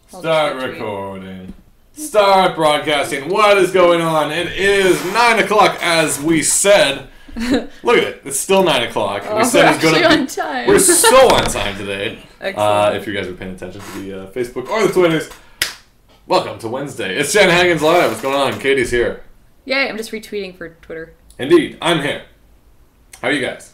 Start recording. Start broadcasting. What is going on? It is 9 o'clock as we said. Look at it. It's still 9 o'clock. Oh, we said it's gonna be on time. We're so on time today. Excellent. If you guys are paying attention to the Facebook or the Twitters, welcome to Wednesday. It's Jen Hagen's Live. What's going on? Katie's here. Yay, I'm just retweeting for Twitter. Indeed, I'm here. How are you guys?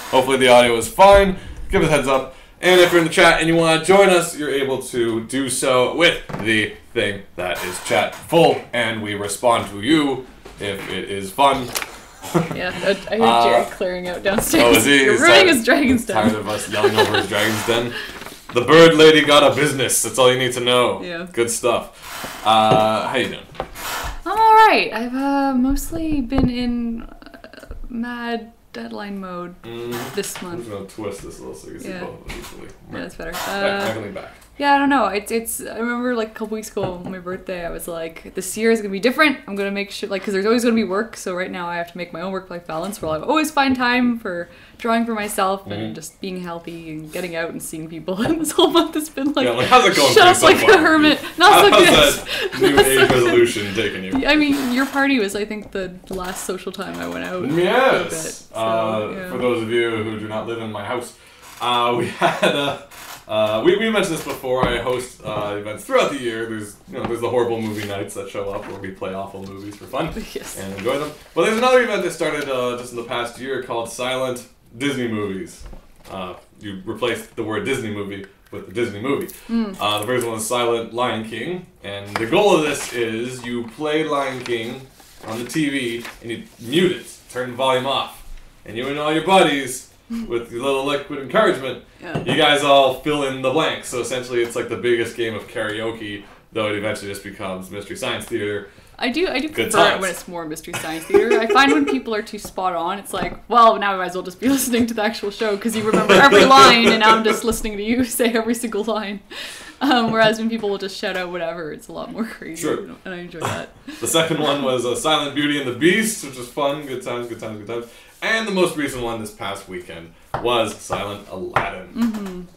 Hopefully the audio is fine. Give us a heads up. And if you're in the chat and you want to join us, you're able to do so with the thing that is chat full, and we respond to you if it is fun. Yeah, I heard Jerry clearing out downstairs. Oh, is he? You're ruining his dragon's den. Tired of us yelling over his dragon's den. The bird lady got a business. That's all you need to know. Yeah. Good stuff. How you doing? I'm alright. I've mostly been in mad deadline mode this month. I'm just going to twist this a little so you can see both of them easily. Yeah, that's better. Back. Yeah, I don't know. It's. I remember like a couple weeks ago on my birthday, I was like, this year is gonna be different. I'm gonna make sure, like, because there's always gonna be work. So right now I have to make my own work-life balance where I always find time for drawing for myself and just being healthy and getting out and seeing people. And this whole month has been like, how's it going? Shut up like a hermit. Not so good. How's that new age resolution taking you? I mean, your party was, I think, the last social time I went out. Yes. For a bit, so, yeah. For those of you who do not live in my house, we had we mentioned this before. I host events throughout the year. There's the horrible movie nights that show up where we play awful movies for fun and enjoy them. But there's another event that started just in the past year called Silent Disney Movies. You replace the word Disney movie with the Disney movie. The first one was Silent Lion King, and the goal of this is you play Lion King on the TV and you mute it, turn the volume off, and you and all your buddies, with your little liquid encouragement, you guys all fill in the blanks. So essentially it's like the biggest game of karaoke, though it eventually just becomes Mystery Science Theater. I do prefer it when it's more Mystery Science Theater. I find when people are too spot on, it's like, well, now I might as well just be listening to the actual show because you remember every line and now I'm just listening to you say every single line. Whereas when people will just shout out whatever, it's a lot more crazy. Sure. And I enjoy that. The second one was Silent Beauty and the Beast, which was fun. Good times. And the most recent one this past weekend was Silent Aladdin.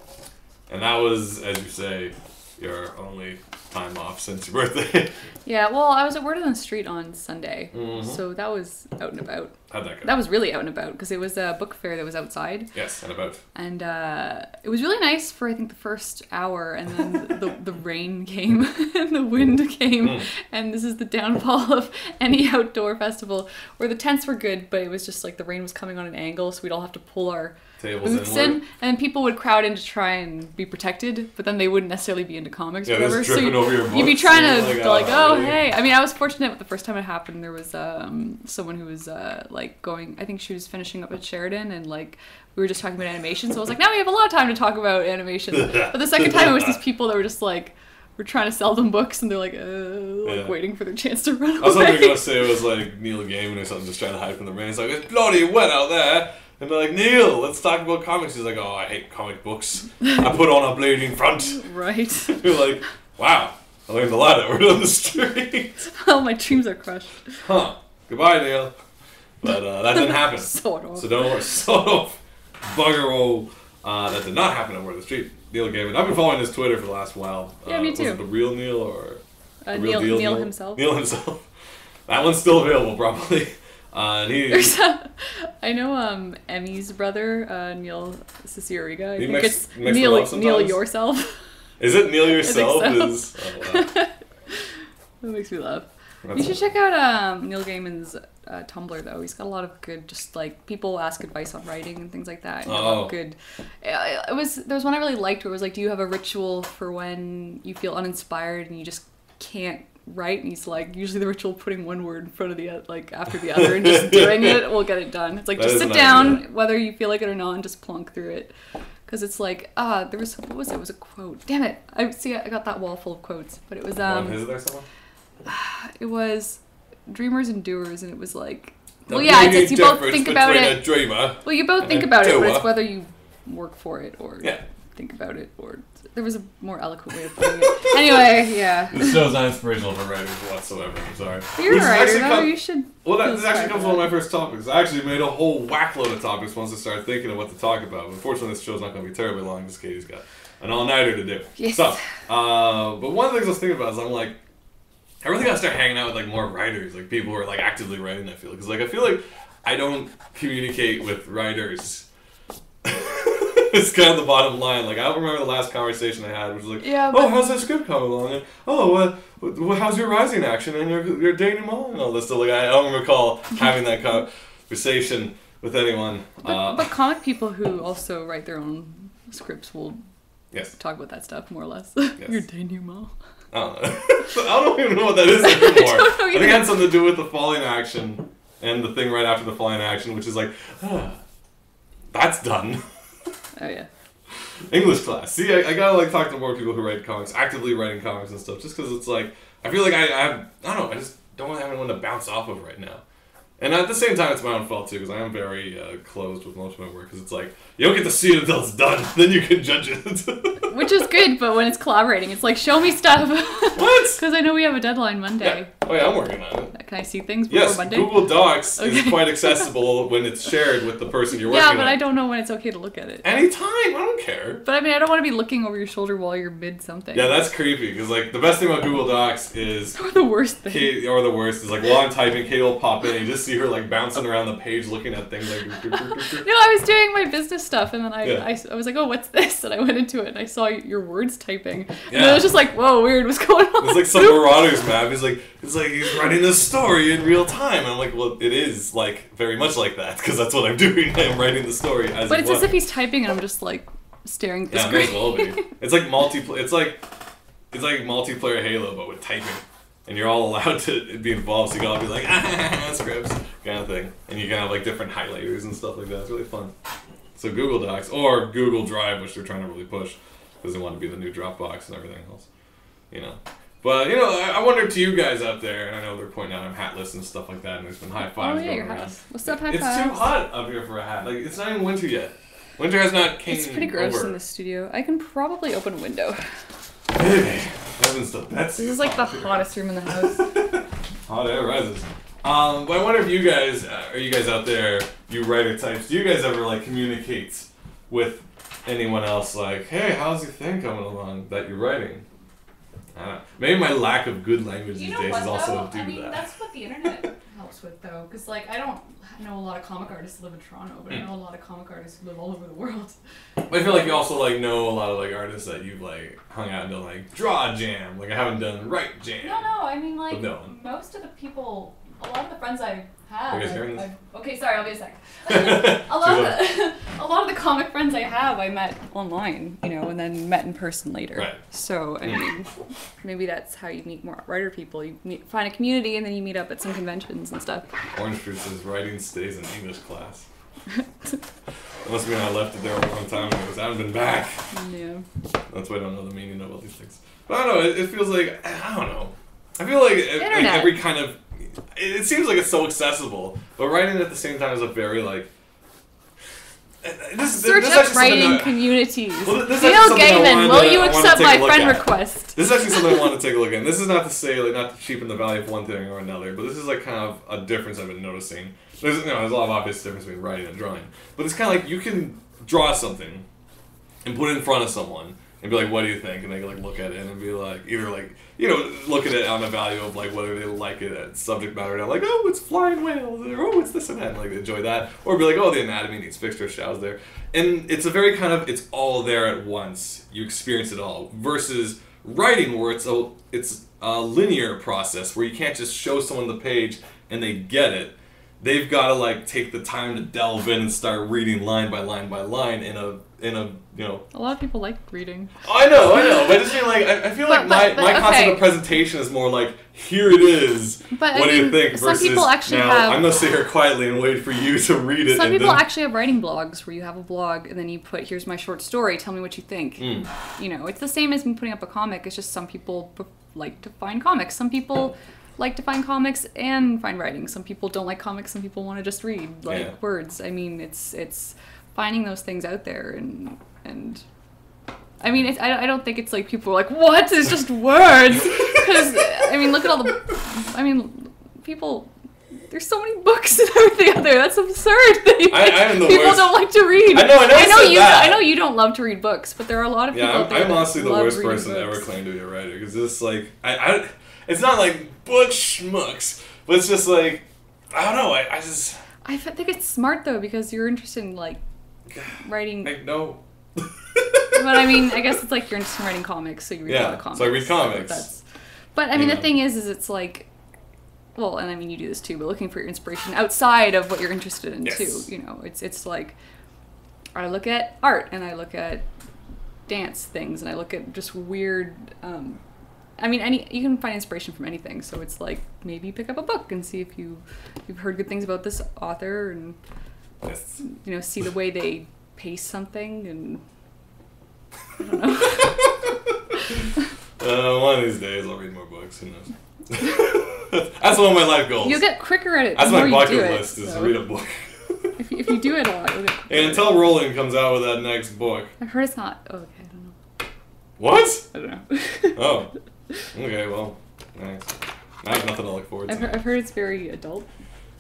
And that was, as you say, your only time off since your birthday. Yeah, well, I was at Word on the Street on Sunday, so that was out and about. How'd that go? That was really out and about, because it was a book fair that was outside. Yes, and about. And it was really nice for, I think, the first hour, and then the rain came, and the wind came, and this is the downfall of any outdoor festival, where the tents were good, but it was just like the rain was coming on an angle, so we'd all have to pull our booths in, and people would crowd in to try and be protected, but then they wouldn't necessarily be into comics or whatever. So you'd be trying to hey. I mean, I was fortunate the first time it happened. There was someone who was like going. I think she was finishing up at Sheridan, and like we were just talking about animation. So I was like, now we have a lot of time to talk about animation. But the second time, it was these people that were just like, we're trying to sell them books, and they're like waiting for their chance to run away. I was hoping you were gonna say it was like Neil Gaiman or something, just trying to hide from the rain. It's like, it's bloody wet out there. And they're like, Neil, let's talk about comics. He's like, oh, I hate comic books. I put on a bleeding front. Right. You're like, wow, I learned a lot out on the street. Well, my dreams are crushed. Huh. Goodbye, Neil. But that didn't happen. So don't worry. So bugger-o. That did not happen over the street. Neil Gaiman. I've been following his Twitter for the last while. Yeah, me too. Was it the real Neil or Neil himself? Neil himself. That one's still available, probably. And I know Emmy's brother, Neil Cicierega. I think it's Neil Yourself. Is it Neil Yourself? I think so. That makes me laugh. You should check out Neil Gaiman's Tumblr, though. He's got a lot of good, just like people ask advice on writing and things like that. Good. There was one I really liked where it was like, do you have a ritual for when you feel uninspired and you just can't write? And he's like, usually the ritual putting one word in front of the after the other and just doing it will get it done. It's like, just sit down, whether you feel like it or not, and just plunk through it. Because it's like, there was, what was it? It was a quote. Damn it. I got that wall full of quotes. But it was, is there someone? It was Dreamers and Doers, and it was like, well, yeah, it's you both think about it. Well, you both think about it, but it's whether you work for it or think about it, or there was a more eloquent way of putting it. Anyway, yeah. This show's not inspirational for writers whatsoever. I'm sorry. But you're a writer, though. You should. Well, this actually comes from one of my first topics. I actually made a whole whack load of topics once I started thinking of what to talk about. Unfortunately, this show's not going to be terribly long because Katie's got an all-nighter to do. Yes. So, but one of the things I was thinking about is I'm like, I really gotta start hanging out with like more writers, like people who are like actively writing. I feel because like I feel like I don't communicate with writers. It's kind of the bottom line. Like I don't remember the last conversation I had, which was like, oh, how's that script coming along? And, oh, how's your rising action and your denouement and all this stuff. Like I don't recall having that conversation with anyone. But comic people who also write their own scripts will talk about that stuff more or less. Yes. Your denouement. I don't even know what that is anymore. I think it had something to do with the falling action and the thing right after the falling action, which is like, that's done. Oh yeah. English class. See, I gotta like talk to more people who write comics, actively writing comics and stuff, just because it's like I feel like I don't know, I just don't have anyone to bounce off of right now. And at the same time, it's my own fault too, because I am very closed with most of my work. Because it's like you don't get to see it until it's done, then you can judge it. Which is good, but when it's collaborating, it's like show me stuff. What? Because I know we have a deadline Monday. Yeah. Oh yeah, I'm working on it. Can I see things before Monday? Yes, Google Docs is quite accessible when it's shared with the person you're working with. Yeah, but I don't know when it's okay to look at it. Anytime, I don't care. But I mean, I don't want to be looking over your shoulder while you're mid something. Yeah, that's creepy, because like the best thing about Google Docs is... Or the worst thing. The worst is like while I'm typing, Kate will pop in and you just see her like bouncing around the page looking at things like... No, I was doing my business stuff and then I was like, oh, what's this? And I went into it and I saw your words typing. And I was just like, whoa, weird, what's going on? It's like some Marauders map. It's like he's writing this story in real time. And I'm like, well, it is like very much like that, because that's what I'm doing. I'm writing the story as But it's as if he's typing and I'm just like staring at the screen. Yeah, it may as well be. It's like multiplayer Halo, but with typing. And you're all allowed to be involved, so you gotta be like, scripts, kind of thing. And you can have like different highlighters and stuff like that. It's really fun. So Google Docs, or Google Drive, which they're trying to really push, because they want to be the new Dropbox and everything else. You know. But, you know, I wonder to you guys out there, and I know they're pointing out I'm hatless and stuff like that, and there's been high fives going around. Hatless. What's up, high fives? It's too hot up here for a hat. Like, it's not even winter yet. Winter has not came over. It's pretty gross in the studio. I can probably open a window. Baby, heaven's the best. This is like the hottest room in the house. Hot air rises. But I wonder if you guys, are you guys out there, you writer types, do you guys ever like communicate with anyone else like, hey, how's your thing coming along that you're writing? I don't know. Maybe my lack of good language these days is also due to that. That's what the internet helps with, though. Because, like, I don't know a lot of comic artists who live in Toronto, but I know a lot of comic artists who live all over the world. But I feel like you also, like, know a lot of, like, artists that you've, like, hung out and done, like, draw jam. Like, I haven't done write jam. No, I mean, like, most of the people, a lot of the friends I have... Are you guys hearing this? Okay, sorry, I'll be a sec. a lot of the comic friends I have, I met online, you know, and then met in person later. Right. So, I mean, maybe that's how you meet more writer people. You find a community, and then you meet up at some conventions and stuff. Orange Fruit says writing stays in English class. It must mean I left it there a long time ago, because I haven't been back. Yeah. That's why I don't know the meaning of all these things. But I don't know, it feels like, I don't know. I feel like every kind of... It seems like it's so accessible, but writing at the same time is a very, like... Search up writing communities. Well, Neil Gaiman, will you accept my friend request? This is actually something I want to take a look at. And this is not to say, like, not to cheapen the value of one thing or another, but this is, like, kind of a difference I've been noticing. There's a lot of obvious difference between writing and drawing. But it's kind of like, you can draw something and put it in front of someone and be like, what do you think? And they can, like, look at it and be like, either, like, you know, look at it on the value of, like, whether they like it at subject matter, and like, oh, it's flying whales, or oh, it's this and that, and, like, enjoy that. Or be like, oh, the anatomy needs fixture shows there. And it's a very kind of, it's all there at once. You experience it all. Versus writing, where it's a linear process, where you can't just show someone the page and they get it. They've got to, like, take the time to delve in and start reading line by line by line in a you know... A lot of people like reading. I know, but I just feel like, I feel like my concept of presentation is more like, here it is, what do you think, versus, some people actually I'm going to sit here quietly and wait for you to read it. Some people actually have writing blogs, where you have a blog and then you put, here's my short story, tell me what you think. You know, it's the same as me putting up a comic, it's just some people like to find comics. Some people like to find comics and find writing. Some people don't like comics, some people want to just read, like, words. I mean, it's finding those things out there, and I mean, I don't think it's like people are like, what? It's just words. Because, I mean, look at all the, people There's so many books and everything out there. That's absurd. I am the people worst. don't like to read. I know you don't love to read books, but there are a lot of people out there. I'm honestly the worst reading person to books. ever claim to be a writer because it's like it's not like book schmucks, but it's just like I don't know. I think it's smart though because you're interested in like writing. No. But I mean, I guess it's like you're interested in writing comics, so you read a lot of comics. So I read comics. But I mean, the thing is it's like, well, and I mean, you do this too, but looking for your inspiration outside of what you're interested in too. You know, it's like I look at art and I look at dance things and I look at just weird. I mean, you can find inspiration from anything. So it's like maybe pick up a book and see if you've heard good things about this author and you know see the way they pace something and I don't know. One of these days I'll read more books. Who knows? That's one of my life goals. You'll get quicker at it. That's the my more bucket you do list it, is so. read a book. If you do it a lot, you'll get quicker. And until Roland comes out with that next book. I've heard it's not. Oh, okay, I don't know. What? I don't know. Oh. Okay, well, thanks. I have nothing to look forward to. I've heard it's very adult.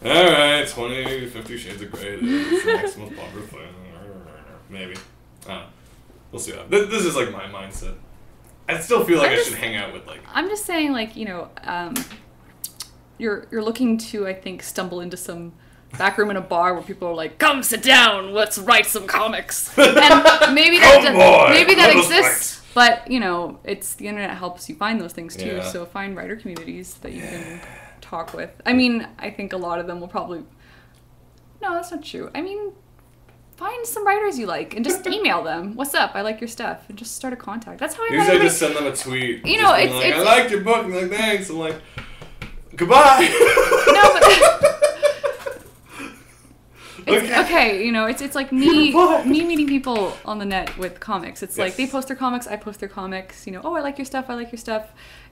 Alright, 50 Shades of Grey. It's the next most popular thing. Maybe. I don't know. We'll see. This is like my mindset. I still feel like I should hang out with like... I'm just saying, like, you know, you're looking to, I think, stumble into some back room in a bar where people are like, come sit down, let's write some comics. And maybe that exists, but, you know, the internet helps you find those things too. Yeah. So find writer communities that you can talk with. I mean, I think a lot of them will probably... No, that's not true. I mean... Find some writers you like and just email them. What's up? I like your stuff. And just start a contact. That's how I usually I just send them a tweet. You know, it's like, I liked your book. And they're like, thanks. I'm like, goodbye. No, but... okay, you know, it's like me meeting people on the net with comics. It's like they post their comics, I post their comics. You know, oh, I like your stuff.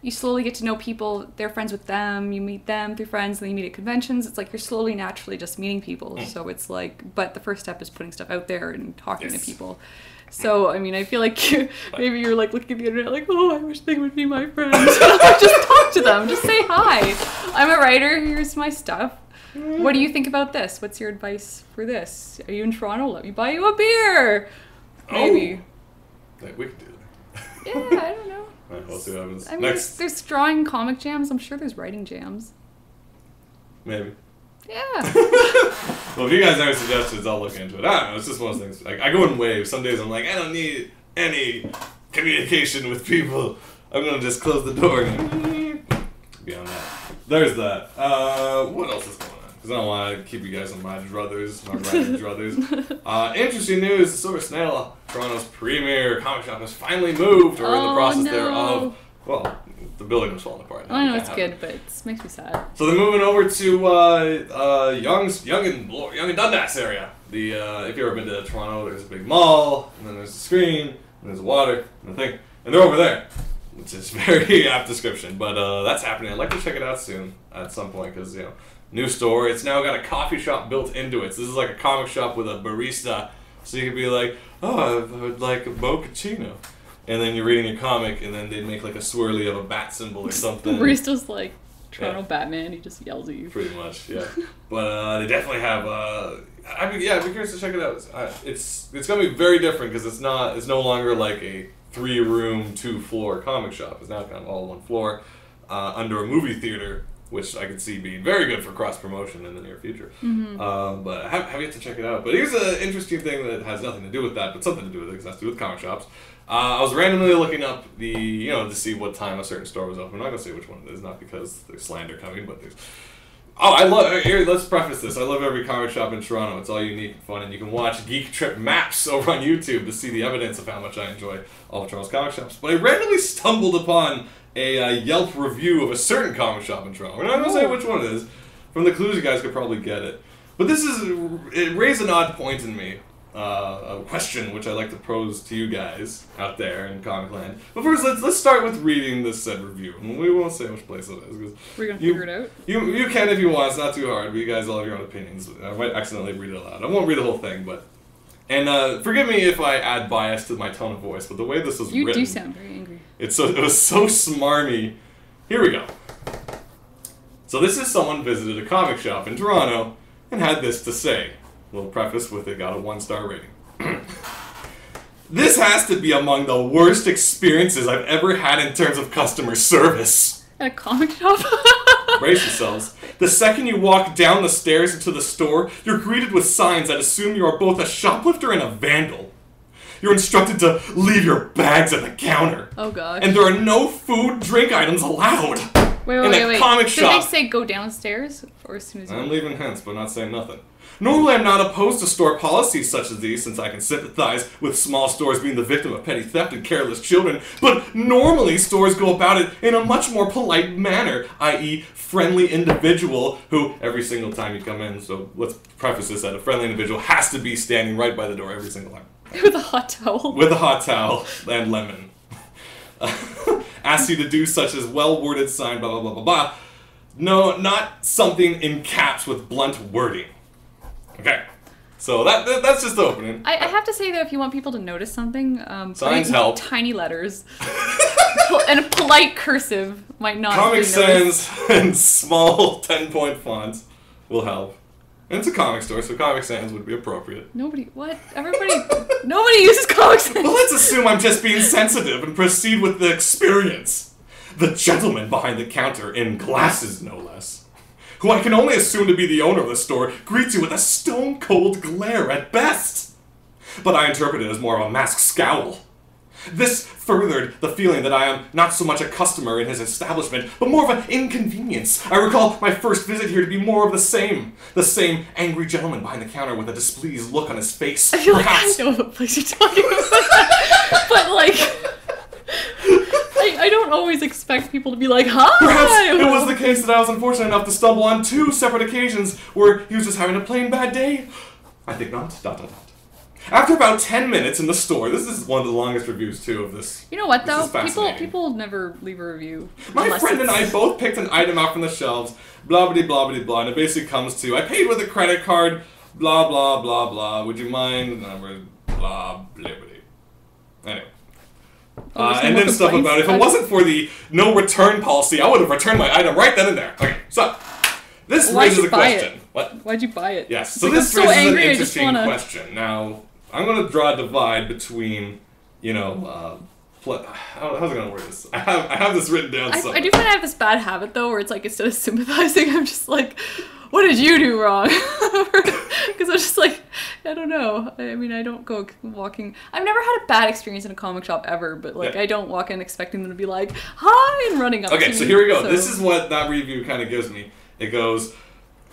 You slowly get to know people. They're friends with them. You meet them through friends, and then you meet at conventions. It's like you're slowly, naturally just meeting people. So it's like, but the first step is putting stuff out there and talking to people. So, I mean, I feel like maybe you're like looking at the internet like, oh, I wish they would be my friends. Just talk to them. Just say hi. I'm a writer. Here's my stuff. What do you think about this? What's your advice for this? Are you in Toronto? Let me buy you a beer. Maybe. Like, we could do that. Yeah, I don't know. Alright, we'll see what happens. I mean, Next. there's drawing comic jams. I'm sure there's writing jams. Maybe. Yeah. Well, if you guys have any suggestions, I'll look into it. I don't know. It's just one of those things. Like, I go in waves. Some days I'm like, I don't need any communication with people. I'm going to just close the door. And beyond that. There's that. What else is going on? Because I don't want to keep you guys on my druthers. Interesting news. The Silver Snail, Toronto's premier comic shop, has finally moved, or in the process thereof. Well, the building was falling apart. I know it's good, but it makes me sad. So they're moving over to Young and Dundas area. If you've ever been to Toronto, there's a big mall, and then there's a screen, and there's water, and a thing, and they're over there. Which is a very apt description, but that's happening. I'd like to check it out soon at some point because, you know, new store. It's now got a coffee shop built into it. So this is like a comic shop with a barista. So you could be like, oh, I would like a mochaccino. And then you're reading your comic, and then they'd make like a swirly of a bat symbol or something. The barista's like Toronto Batman. He just yells at you. Pretty much, yeah. But they definitely have. I'd be curious to check it out. It's gonna be very different because it's no longer like a 3-room, 2-floor comic shop. It's now kind of all one floor under a movie theater, which I could see being very good for cross promotion in the near future. Mm-hmm. But I have yet to check it out. But here's an interesting thing that has nothing to do with that, but something to do with it because it has to do with comic shops. I was randomly looking up to see what time a certain store was open. I'm not gonna say which one it is, not because there's slander coming, but there's. Here, let's preface this. I love every comic shop in Toronto. It's all unique and fun, and you can watch Geek Trip Maps over on YouTube to see the evidence of how much I enjoy all of Toronto's comic shops. But I randomly stumbled upon a Yelp review of a certain comic shop in Toronto. We're not going to say which one it is. From the clues, you guys could probably get it. But it raised an odd point in me. A question which I'd like to pose to you guys out there in Comic Land. But first, let's start with reading this said review. And we won't say which place it is. Cause we're going to figure it out? You can if you want. It's not too hard. But you guys all have your own opinions. I might accidentally read it aloud. I won't read the whole thing, but... And forgive me if I add bias to my tone of voice, but the way this was written... You do sound very angry. It was so smarmy. Here we go. So this is someone visited a comic shop in Toronto and had this to say. A little preface with it got a 1-star rating. This has to be among the worst experiences I've ever had in terms of customer service. At a comic shop? Brace yourselves. The second you walk down the stairs into the store, you're greeted with signs that assume you are both a shoplifter and a vandal. You're instructed to leave your bags at the counter. Oh gosh. And there are no food, drink items allowed. Wait. Comic Did shop. they say go downstairs? Or as soon as you... I'm leaving hints, but not saying nothing. Normally, I'm not opposed to store policies such as these, since I can sympathize with small stores being the victim of petty theft and careless children, but normally stores go about it in a much more polite manner, i.e. friendly individual who, every single time you come in, so let's preface this that a friendly individual has to be standing right by the door every single time. With a hot towel. With a hot towel and lemon. Asks you to do such as well-worded sign, blah, blah, blah, blah, blah. No, not something in caps with blunt wording. Okay, so that's just the opening. I have to say, though, if you want people to notice something, signs help. Tiny letters and a polite cursive might not Comic be Sans and small 10-point fonts will help. And it's a comic store, so Comic Sans would be appropriate. Nobody uses Comic Sans. Well, let's assume I'm just being sensitive and proceed with the experience. The gentleman behind the counter, in glasses no less, who I can only assume to be the owner of the store, greets you with a stone-cold glare at best. But I interpret it as more of a masked scowl. This furthered the feeling that I am not so much a customer in his establishment, but more of an inconvenience. I recall my first visit here to be more of the same. The same angry gentleman behind the counter with a displeased look on his face. I feel like I know what place you're talking about. But, like... I don't always expect people to be like, hi! Perhaps it was the case that I was unfortunate enough to stumble on 2 separate occasions where he was just having a plain bad day. I think not. ... After about 10 minutes in the store, this is one of the longest reviews, too, of this. You know what, though? People never leave a review. My friend and I both picked an item out from the shelves, blah-blah-blah-blah-blah, and it basically comes to, I paid with a credit card, blah, blah, blah, blah, would you mind? Number, blah, blah, blah. Anyway. And then stuff about if it wasn't for the no return policy, I would have returned my item right then and there. Okay, so this raises a question. What? Why'd you buy it? Yes, so this raises an interesting question. Now, I'm going to draw a divide between, how's it going to word this? I have this written down somewhere. I do find I have this bad habit, though, where it's like, instead of sympathizing, I'm just like, what did you do wrong? Because I'm just like, I don't know. I mean, I don't go walking. I've never had a bad experience in a comic shop ever, but like, I don't walk in expecting them to be like, hi, and running up to me. Okay, so here we go. So. This is what that review kind of gives me. It goes,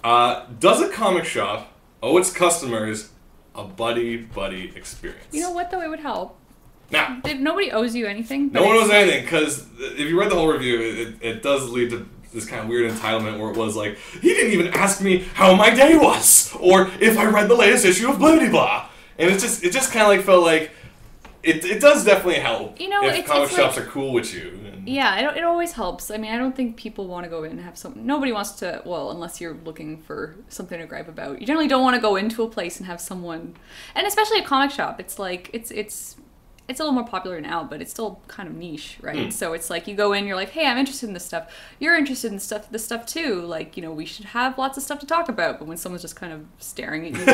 does a comic shop owe its customers a buddy experience? You know what, though? It would help. Now, nobody owes you anything. No one owes anything, because if you read the whole review, it does lead to this kind of weird entitlement where it was like, he didn't even ask me how my day was, or if I read the latest issue of blah blah blah. And it just kind of like felt like it does definitely help if comic shops are cool with you. Yeah, it always helps. I mean, I don't think people want to go in and have nobody wants to, well, unless you're looking for something to gripe about. You generally don't want to go into a place and have someone, and especially a comic shop, it's like, it's a little more popular now, but it's still kind of niche, right? So it's like you go in, you're like, hey, I'm interested in this stuff. You're interested in this stuff too. Like, we should have lots of stuff to talk about. But when someone's just kind of staring at you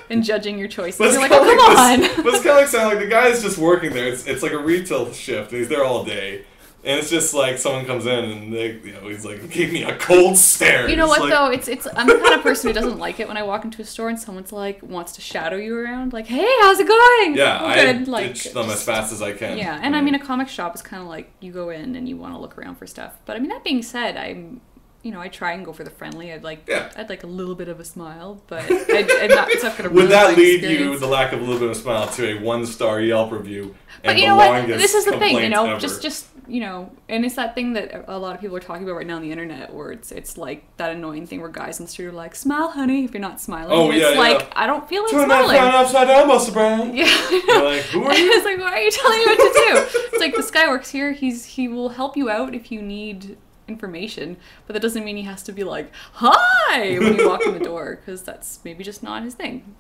and judging your choices, you're like, oh, come on. But it's kind of like sounding like the guy's just working there. It's like a retail shift, and he's there all day. And it's just like someone comes in and he's like, gave me a cold stare. You know what, though? I'm the kind of person who doesn't like it when I walk into a store and someone's like wants to shadow you around, like, hey, how's it going? Yeah, I ditch them as fast as I can. Yeah, and I mean, a comic shop is kind of like you go in and you want to look around for stuff. But I mean, that being said, I try and go for the friendly. I'd like a little bit of a smile, but it's not going to. Would that lead you, the lack of a little bit of a smile, to a 1-star Yelp review? But and you know what? This is the thing, ever. just and it's that thing that a lot of people are talking about right now on the internet, where it's like that annoying thing where guys on the street are like, smile, honey, if you're not smiling. Oh, and yeah, it's like, I don't feel like turn smiling. Turn that frown upside down, Buster Brown. Yeah. You're like, who are you? It's like, why are you telling me what to do? It's like, this guy works here. He will help you out if you need information, but that doesn't mean he has to be like, hi, when you walk in the door, because that's maybe just not his thing.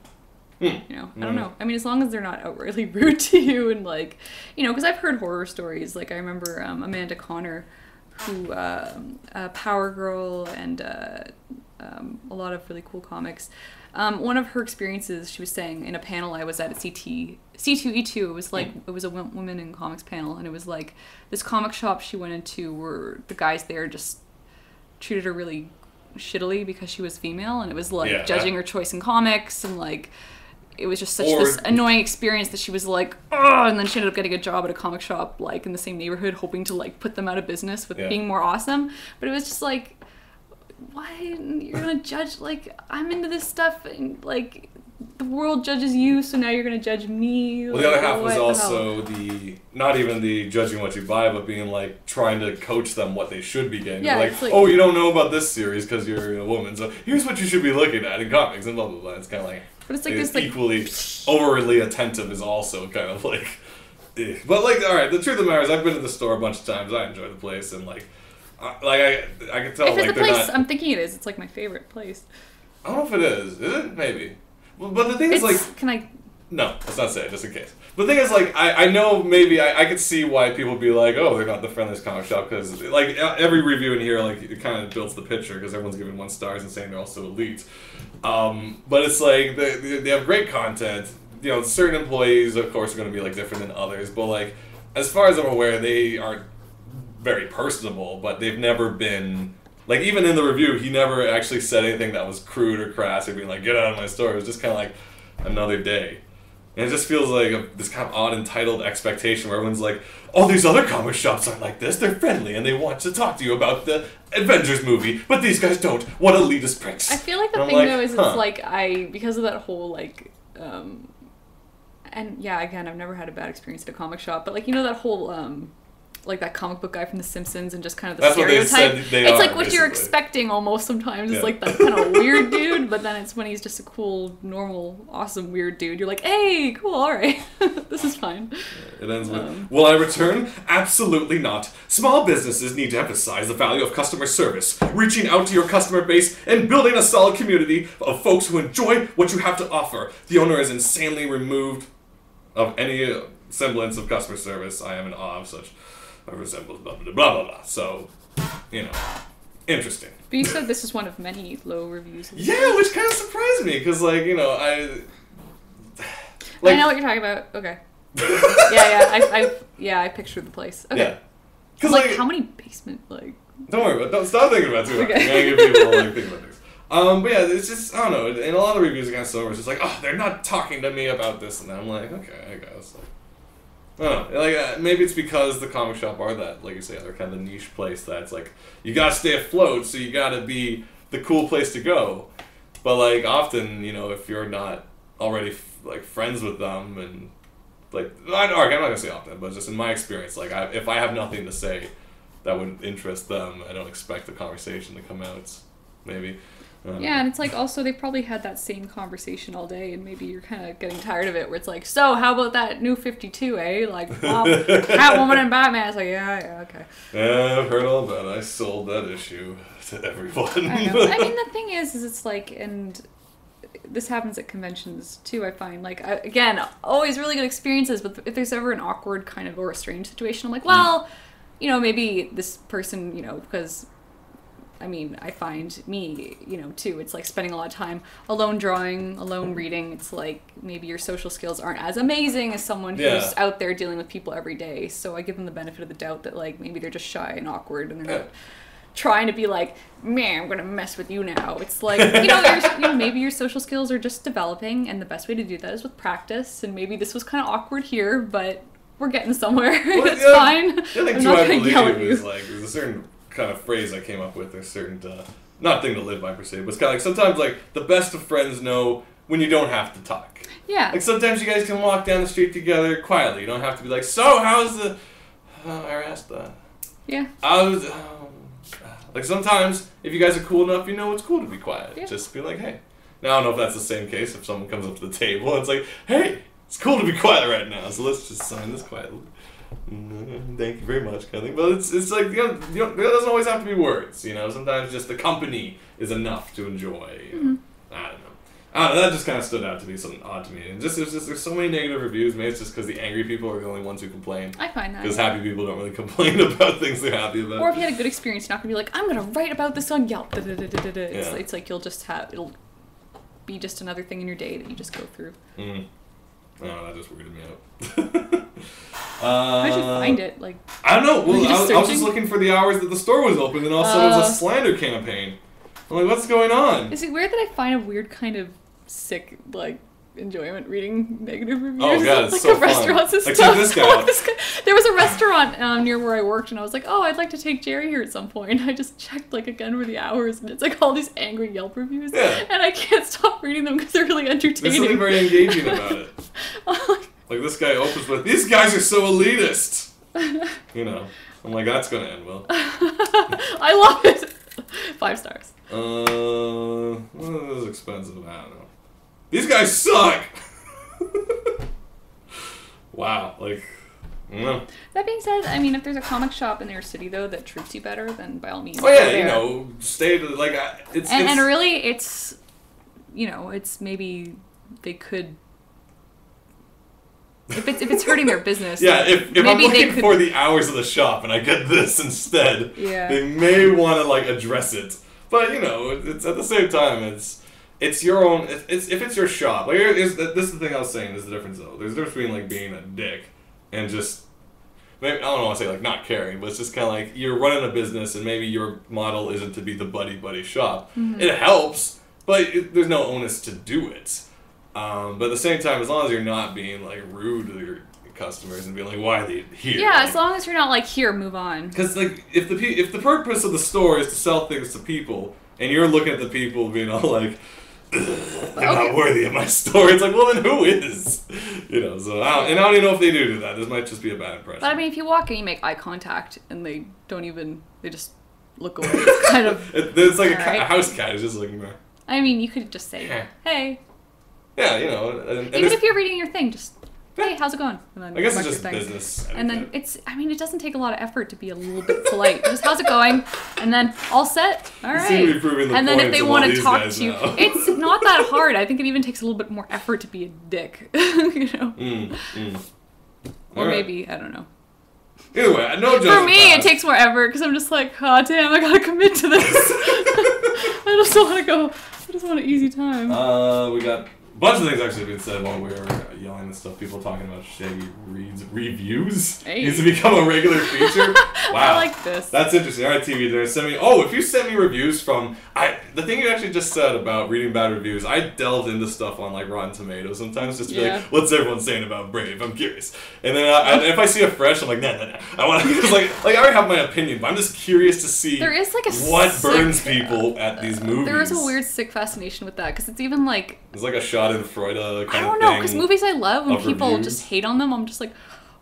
I don't know. I mean, as long as they're not outrightly rude to you and like, because I've heard horror stories. Like, I remember Amanda Connor, who Power Girl and a lot of really cool comics. One of her experiences, she was saying in a panel I was at C2E2, it was like, it was a women in comics panel, and it was like this comic shop she went into where the guys there just treated her really shittily because she was female, and it was like judging her choice in comics, and like it was just such this annoying experience that she was like, oh, and then she ended up getting a job at a comic shop like in the same neighborhood, hoping to like put them out of business with being more awesome. But it was just like, why you're gonna judge, like, I'm into this stuff, and like the world judges you, so now you're gonna judge me. Well, the other half was also not even the judging what you buy, but being like trying to coach them what they should be getting. Yeah, like, oh, you don't know about this series because you're a woman, so here's what you should be looking at in comics, and blah blah blah. It's kind of like, but it's like this equally overly attentive is also kind of like, but like, all right, the truth of the matter is, I've been to the store a bunch of times. I enjoy the place, and like I can tell. If it's like, the place I'm thinking it is, it's like my favorite place. I don't know if it is. Is it? Maybe. But the thing is, like... Can I... No, let's not say it, just in case. But the thing is, like, I know maybe... I could see why people would be like, oh, they're not the friendliest comic shop, because, like, every review in here, like, it kind of builds the picture, because everyone's giving 1 stars and saying they're also elite. But it's like, they have great content. You know, certain employees, of course, are going to be, like, different than others. But, like, as far as I'm aware, they are very personable, but they've never been... Like, even in the review, he never actually said anything that was crude or crass or being like, get out of my store. It was just kind of like, another day. And it just feels like this kind of odd, entitled expectation where everyone's like, all these other comic shops aren't like this. They're friendly and they want to talk to you about the Avengers movie, but these guys don't. What elitist pricks. I feel like the thing, though, is it's like, because of that whole, like, and yeah, again, I've never had a bad experience at a comic shop, but, like, you know that whole, like that comic book guy from The Simpsons and just kind of the stereotype. It's like what you're expecting almost sometimes. It's like that kind of weird dude, but then it's when he's just a cool, normal, awesome, weird dude. You're like, hey, cool, alright. This is fine. It ends with, will I return? Absolutely not. Small businesses need to emphasize the value of customer service, reaching out to your customer base, and building a solid community of folks who enjoy what you have to offer. The owner is insanely removed of any semblance of customer service. I am in awe of such resembles blah blah blah blah blah. So, you know, interesting. But you said this is one of many low reviews. Yeah, which kind of surprised me because, like, you know, I know what you're talking about. Okay. I pictured the place. Okay. Yeah. Because like, how many basement like? Don't worry about. Don't stop thinking about it too much. Okay. I'm gonna give people like think about this. But yeah, it's just, I don't know. In a lot of reviews, against summer, it's just like, oh, they're not talking to me about this, and I'm like, okay, I guess. Like, I don't know, like, maybe it's because the comic shop are that, like you say, they're kind of the niche place that's like, you gotta stay afloat, so you gotta be the cool place to go. But, like, often, you know, if you're not already, like, friends with them, and, like, I'm not gonna say often, but just in my experience, like, if I have nothing to say that would interest them, I don't expect the conversation to come out, maybe. Yeah, and it's like also they probably had that same conversation all day, and maybe you're kind of getting tired of it. Where it's like, so how about that new 52, eh? Like Catwoman and Batman. It's like, yeah, okay. Yeah, I've heard all about it. I sold that issue to everyone. I know. I mean, the thing is it's like, and this happens at conventions too. I find like again, always really good experiences. But if there's ever an awkward kind of or a strange situation, I'm like, well, you know, maybe this person, you know, because. I mean, I find me, you know, too, it's like spending a lot of time alone drawing, alone reading. It's like maybe your social skills aren't as amazing as someone who's out there dealing with people every day. So I give them the benefit of the doubt that, like, maybe they're just shy and awkward and they're not trying to be like, man, I'm going to mess with you now. It's like, you know, maybe your social skills are just developing, and the best way to do that is with practice. And maybe this was kind of awkward here, but we're getting somewhere. Well, it's fine. The other thing, too, I believe is, like, there's a certain kind of phrase I came up with, a certain not thing to live by per se, but it's kind of like sometimes like the best of friends know when you don't have to talk. Yeah. Like sometimes you guys can walk down the street together quietly. You don't have to be like, so how's the? I asked that. Yeah. I was like sometimes if you guys are cool enough, you know it's cool to be quiet. Yeah. Just be like, hey. Now I don't know if that's the same case if someone comes up to the table and it's like, hey, it's cool to be quiet right now, so let's just sign this quietly. Thank you very much, kind of thing. But it's like, you know, there doesn't always have to be words, you know. Sometimes just the company is enough to enjoy. Mm-hmm. I don't know. I don't know, that just kind of stood out to be something odd to me. And there's so many negative reviews. Maybe it's just because the angry people are the only ones who complain. I find that. Because happy people don't really complain about things they're happy about. Or if you had a good experience, you're not going to be like, I'm going to write about this on Yelp. It's like you'll just it'll be just another thing in your day that you just go through. Mm. Oh, that just weirded me out. How'd you find it? Like, I don't know. Well, I was just looking for the hours that the store was open, and all of a sudden it was a slander campaign. I'm like, what's going on? Is it weird that I find a weird kind of sick, like, enjoyment reading negative reviews? Oh god, it's like so fun. Restaurants and like, stuff. check this guy out. There was a restaurant near where I worked, and I was like, oh, I'd like to take Jerry here at some point. I just checked, like, again for the hours, and it's like all these angry Yelp reviews. Yeah. And I can't stop reading them because they're really entertaining. There's something very engaging about it. Like, this guy opens with, these guys are so elitist. You know, I'm like, that's gonna end well. I love it. 5 stars. Well, it was expensive. I don't know. These guys suck. Wow, like, no. That being said, I mean, if there's a comic shop in your city though that treats you better, then by all means. Oh yeah, go there. you know, stay to, like, it's and really, it's, you know, it's maybe they could. If it's hurting their business. Yeah, if I'm looking could, for the hours of the shop and I get this instead, yeah. They may want to, like, address it. But, you know, it's at the same time, it's your own, if it's your shop. Like, this is the thing I was saying, is the difference, though. There's a difference between, like, being a dick and just, maybe, I don't want to say, like, not caring, but it's just kind of like, you're running a business and maybe your model isn't to be the buddy shop. Mm-hmm. It helps, but there's no onus to do it. But at the same time, as long as you're not being, like, rude to your customers and being like, why are they here? Yeah, like, as long as you're not like, here, move on. Because, like, if the purpose of the store is to sell things to people, and you're looking at the people being all like, they're not worthy of my store, it's like, well, then who is? You know, so I don't even know if they do that. This might just be a bad impression. But I mean, if you walk and you make eye contact and they just look away, it's kind of... it's like a house cat is just looking there. I mean, you could just say, hey. Yeah, you know. And even if you're reading your thing, just, hey, how's it going? And then I guess it's just business. And then it doesn't take a lot of effort to be a little bit polite. Just, how's it going? And then, all set? All right. And then if they want to talk to you, it's not that hard. I think it even takes a little bit more effort to be a dick. You know? Or maybe, I don't know. Either way, no judgment. For me, it takes more effort because I'm just like, oh, damn, I gotta commit to this. I just want to go. I just want an easy time. We got a bunch of things actually being said while we were yelling and stuff. People talking about Shaggy reads reviews. Hey. Needs to become a regular feature. Wow. I like this. That's interesting. All right, TV, there. Send me. Oh, if you send me reviews from the thing you actually just said about reading bad reviews, I delved into stuff on like Rotten Tomatoes sometimes just to be like, what's everyone saying about Brave? I'm curious. And then if I see a fresh, I'm like, nah. I want to because like I already have my opinion, but I'm just curious to see there is like what burns people at these movies. There is a weird sick fascination with that because it's even like it's like a shot in Freud kind of thing. I don't know because movies I love when people just hate on them, I'm just like,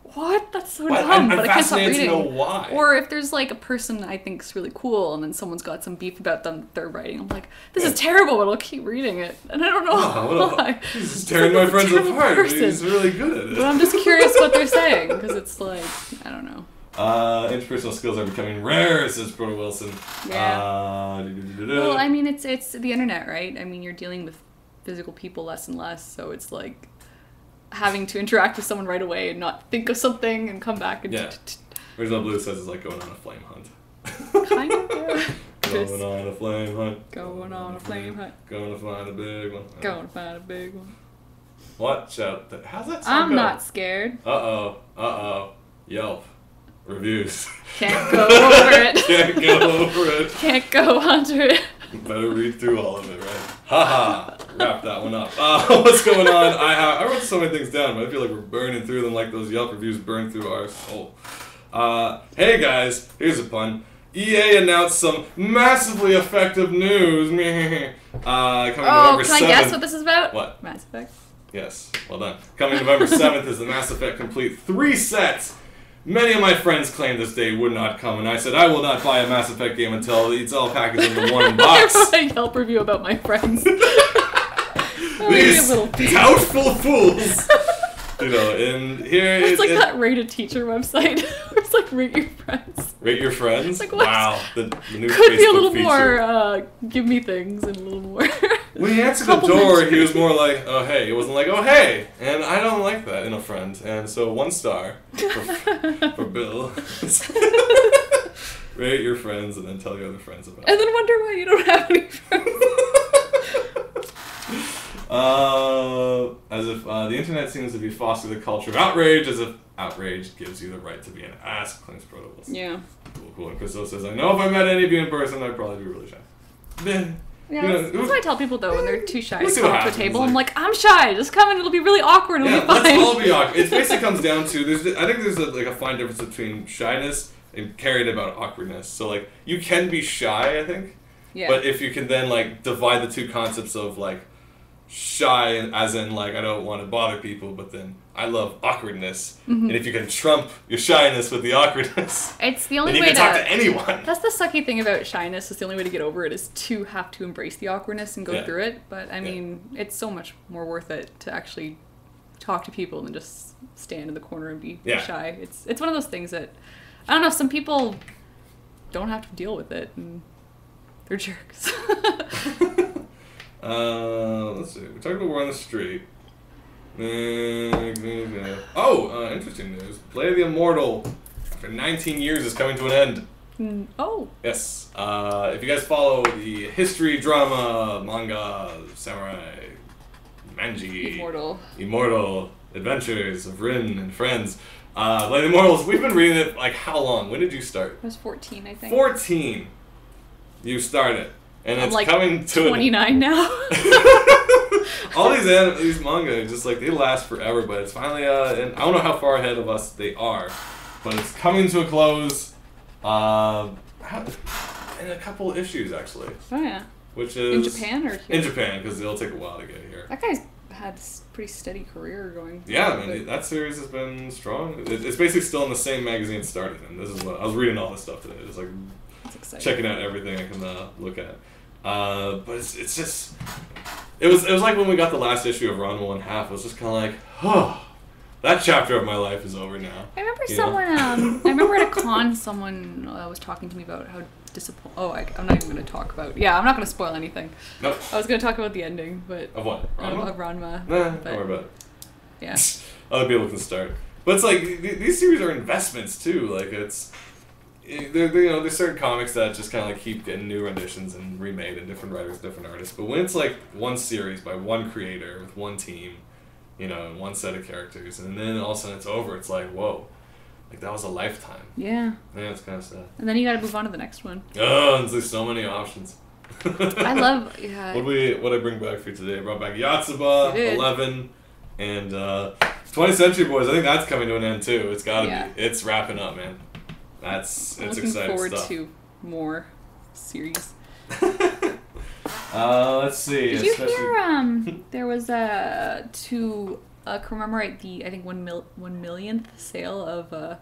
what? That's so dumb. But I can't stop reading. To know why. Or if there's like a person I think is really cool and then someone's got some beef about them that they're writing, I'm like, this is terrible, but I'll keep reading it. And I don't know why. He's just tearing my friends apart. But he's really good at it. But I'm just curious what they're saying because it's like, I don't know. Interpersonal skills are becoming rare, says Proto Wilson. Yeah. Well, I mean, it's the internet, right? I mean, you're dealing with physical people less and less, so it's like having to interact with someone right away and not think of something and come back and Original Blue says it's like going on a flame hunt. Kind of, yeah. Going on a flame hunt. Going on a flame hunt. Going to find a big one. Going to find a big one. Watch out. How's that song I'm go? not scared. Uh-oh. Yelp. Reviews. Can't go over it. Can't go over it. Can't go under it. Better read through all of it, right? Haha. Wrap that one up. What's going on? I wrote so many things down, but I feel like we're burning through them like those Yelp reviews burn through our soul. Hey guys, here's a pun. EA announced some massively effective news. Coming November 7th. Can I guess what this is about? What? Mass Effect. Yes, well done. Coming November 7th is the Mass Effect Complete 3 sets. Many of my friends claimed this day would not come, and I said I will not buy a Mass Effect game until it's all packaged into one box. I wrote a Yelp review about my friends. These doubtful fools. You know, and here it's like that Rate a Teacher website. It's like Rate Your Friends. Rate Your Friends? Like, wow. The new could Facebook be a little feature. more, give me things and a little more. When he answered the door, he was more like, oh, hey. It wasn't like, oh, hey. And I don't like that in a friend. And so 1 star for Bill. Rate your friends and then tell your other friends about it. And then wonder why you don't have any friends. As if the internet seems to be fostering the culture of outrage, as if outrage gives you the right to be an ass, claims Protobles. Yeah. Cool. And Christo says, I know if I met any of you in person, I'd probably be really shy. Then, yeah, that's what I tell people, though, when they're too shy to we'll come up to a table. I'm like, I'm shy. Just come and it'll be really awkward. It'll be fine. Let's all be awkward. It basically comes down to, I think there's a fine difference between shyness and caring about awkwardness. So, like, you can be shy, I think. Yeah. But if you can then, like, divide the two concepts of, like, shy as in, like, I don't want to bother people, but then I love awkwardness. Mm-hmm. And if you can trump your shyness with the awkwardness, it's the only then way you can talk to anyone. That's the sucky thing about shyness, is the only way to get over it is to have to embrace the awkwardness and go through it. But, I mean, it's so much more worth it to actually talk to people than just stand in the corner and be shy. It's one of those things that, I don't know, some people don't have to deal with it, and they're jerks. Let's see. We talked about War on the Street. Interesting news. Play of the Immortal, after 19 years, is coming to an end. Oh. Yes. If you guys follow the history, drama, manga, samurai, manji, Immortal, Adventures of Rin and Friends, Play of the Immortals, we've been reading it, like, how long? When did you start? I was 14, I think. 14! You started. And I'm it's like coming to 29 now. All these manga, just like, they last forever, but it's finally, and I don't know how far ahead of us they are, but it's coming to a close, in a couple of issues, actually. Oh, yeah. Which is... In Japan or here? In Japan, because it'll take a while to get here. That guy's had a pretty steady career going. Yeah, I mean, that series has been strong. It's basically still in the same magazine it started in. This is what, I was reading all this stuff today, just like, checking out everything I can look at. But it's just, it was like when we got the last issue of Ranma 1/2. It was just kind of like, oh, that chapter of my life is over now. I remember I remember at a con, someone was talking to me about how disappointed. Oh, I'm not even going to talk about. Yeah, I'm not going to spoil anything. Nope. I was going to talk about the ending, but of what? Ranma? Of Ranma. Nah, don't worry about it. Yeah. Other people can start, but it's like these series are investments too. Like there's certain comics that just kind of like keep getting new renditions and remade and different writers, different artists. But when it's like one series by one creator with one team, and one set of characters, and then all of a sudden it's over, it's like, whoa, like that was a lifetime. Yeah. Yeah, it's kind of sad. And then you got to move on to the next one. Oh, there's so many options. I love. Yeah. What I bring back for you today? I brought back Yotsuba, 11, and 20th Century Boys. I think that's coming to an end too. It's gotta be. It's wrapping up, man. It's exciting stuff. Looking forward to more series. Let's see. Did you hear? There was to commemorate the 1 millionth sale of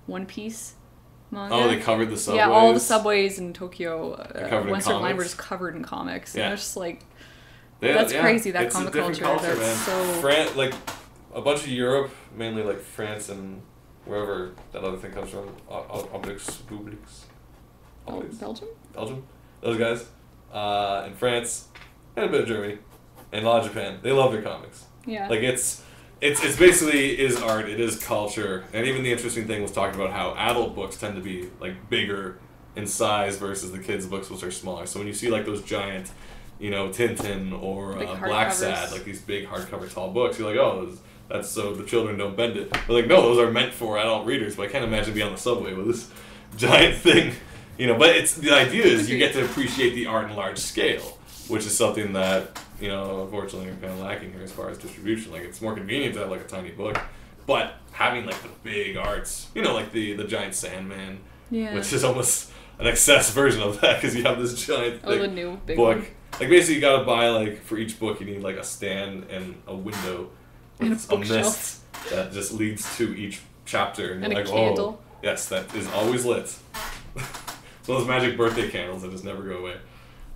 One Piece manga. Oh, they covered the subways. Yeah, all the subways in Tokyo. One certain line were just covered in comics. Yeah. And it's just like that's crazy. That comic culture. That's so. Like a bunch of Europe, mainly like France and wherever that other thing comes from, Belgium? Belgium. Those guys. In France, and a bit of Germany, and a lot of Japan. They love their comics. Yeah. Like it's basically is art. It is culture. And even the interesting thing was talking about how adult books tend to be like bigger in size versus the kids' books, which are smaller. So when you see like those giant, Tintin or Black Sad, like these big hardcover tall books, you're like, oh. That's so the children don't bend it. They're like, no, those are meant for adult readers, but I can't imagine being on the subway with this giant thing. But the idea is you get to appreciate the art in large scale, which is something that, unfortunately are kind of lacking here as far as distribution. Like, it's more convenient to have, like, a tiny book, but having, like, the big arts, like the giant Sandman, which is almost an excess version of that, because you have this giant the new big book. One. Like, basically you gotta buy, like, for each book you need, like, a stand and a window. And a mist that just leads to each chapter. And you're like, a candle. Oh, yes, that is always lit. So those magic birthday candles that just never go away.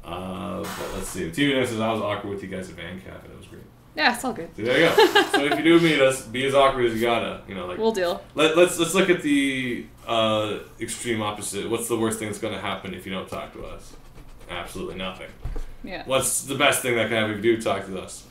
But let's see. TV Nurse says, I was awkward with you guys at Van Cap, and it was great. Yeah, it's all good. So there you go. So if you do meet us, be as awkward as you gotta. We'll deal. Let's look at the extreme opposite. What's the worst thing that's gonna happen if you don't talk to us? Absolutely nothing. Yeah. What's the best thing that can happen if you do talk to us?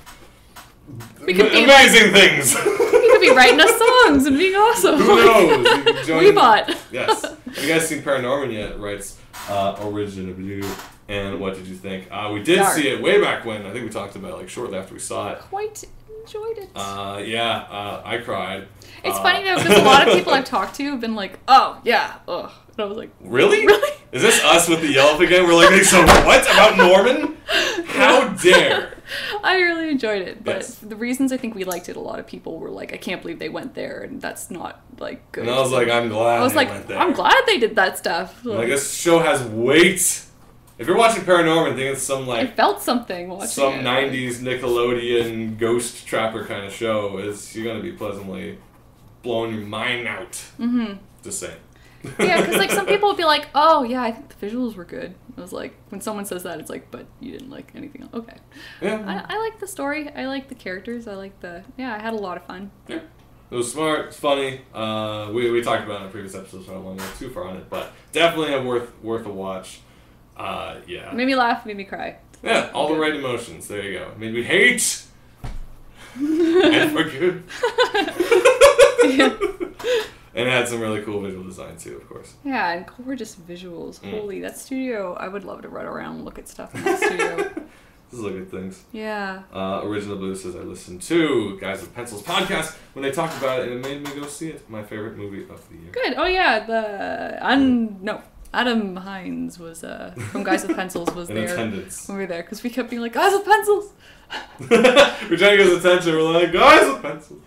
We could be amazing things. We could be writing us songs and being awesome. Who knows? You can join. Weebot. Yes. Have you guys seen Paranorman yet? Writes Origin of You. And what did you think? We did see it way back when. I think we talked about it like shortly after we saw it. Quite enjoyed it. I cried. It's funny though because a lot of people I've talked to have been like, "Oh yeah, ugh," and I was like, "Really? Really? Is this us with the yell up again? We're like, so what about Norman? How dare!" I really enjoyed it, but Yes. the reasons I think we liked it, a lot of people were like, "I can't believe they went there," and that's not like good. And I was like, "I'm glad." I was they like, went there. "I'm glad they did that stuff." Like this show has weight. If you're watching Paranorman, think it's some I like felt something watching some it. 90s Nickelodeon ghost trapper kind of show. You're gonna be pleasantly blowing your mind out. Mm-hmm. Just saying. Yeah, because like some people would be like, "Oh yeah, I think the visuals were good." I was like, when someone says that, it's like, "But you didn't like anything else." Okay. Yeah. I like the story. I like the characters. I like I had a lot of fun. Yeah. It was smart. It's funny. We talked about it in a previous episode, so I don't want to go too far on it, but definitely worth a watch. Yeah. It made me laugh, made me cry. Yeah, all the right emotions. There you go. Made me hate. And for good. Yeah. And it had some really cool visual design too, of course. Yeah, and gorgeous visuals. Holy, that studio! I would love to run around and look at stuff in that studio. Just look at things. Yeah. Original Blue says I listened to Guys with Pencils podcast when they talked about it, and it made me go see it. My favorite movie of the year. Good. Oh yeah, Adam Hines was from Guys with Pencils was In there attendance. when we were there because we kept being like Guys with Pencils. We're trying to get his attention. We're like, Guys with Pencils.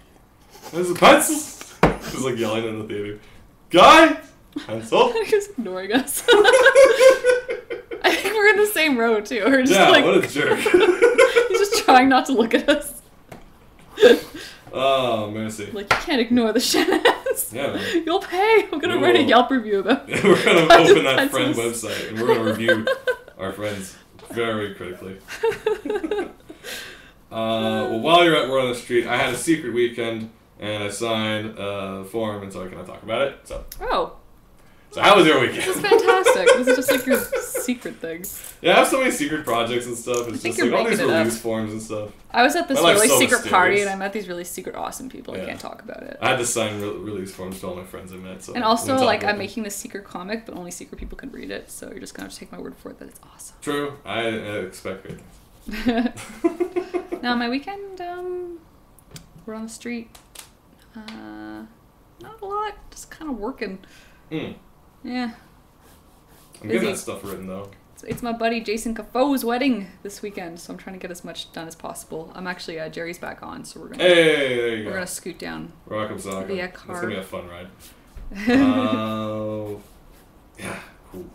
Guys with Pencils. Just like yelling in the theater. Guy! Pencil? He was ignoring us. I think we're in the same row too. We're just like, what a jerk. He's just trying not to look at us. Oh, mercy. Like, you can't ignore the Shenanigans. Yeah, man. You'll pay. I'm going to write a Yelp review about it. We're going to Guys open with that friend Pencils. website and we're going to review our friends very critically. Well, while you're at Word on the Street, I had a secret weekend and I signed a form, and so I cannot talk about it. So how was your weekend? This is fantastic. This is just like your secret thing. Yeah, I have so many secret projects and stuff. It's just you're like all these making it up. release forms and stuff. I was at this My life's really so secret party, mysterious. and I met these really secret awesome people. Yeah. I can't talk about it. I had to sign release forms to all my friends I met. So And I also, wouldn't talk like, about I'm them. making this secret comic, but only secret people can read it. So you're just gonna have to take my word for it that it's awesome. True. I expect great things. Now my weekend, we're on the street. Not a lot, just kind of working. Yeah. I'm getting Busy. that stuff written though. It's my buddy Jason Cafoe's wedding this weekend, so I'm trying to get as much done as possible. I'm actually Jerry's back on, so we're gonna Hey, there you we're go. gonna scoot down. Rock'em sock'em. via It's car. gonna be a fun ride. Yeah, cool.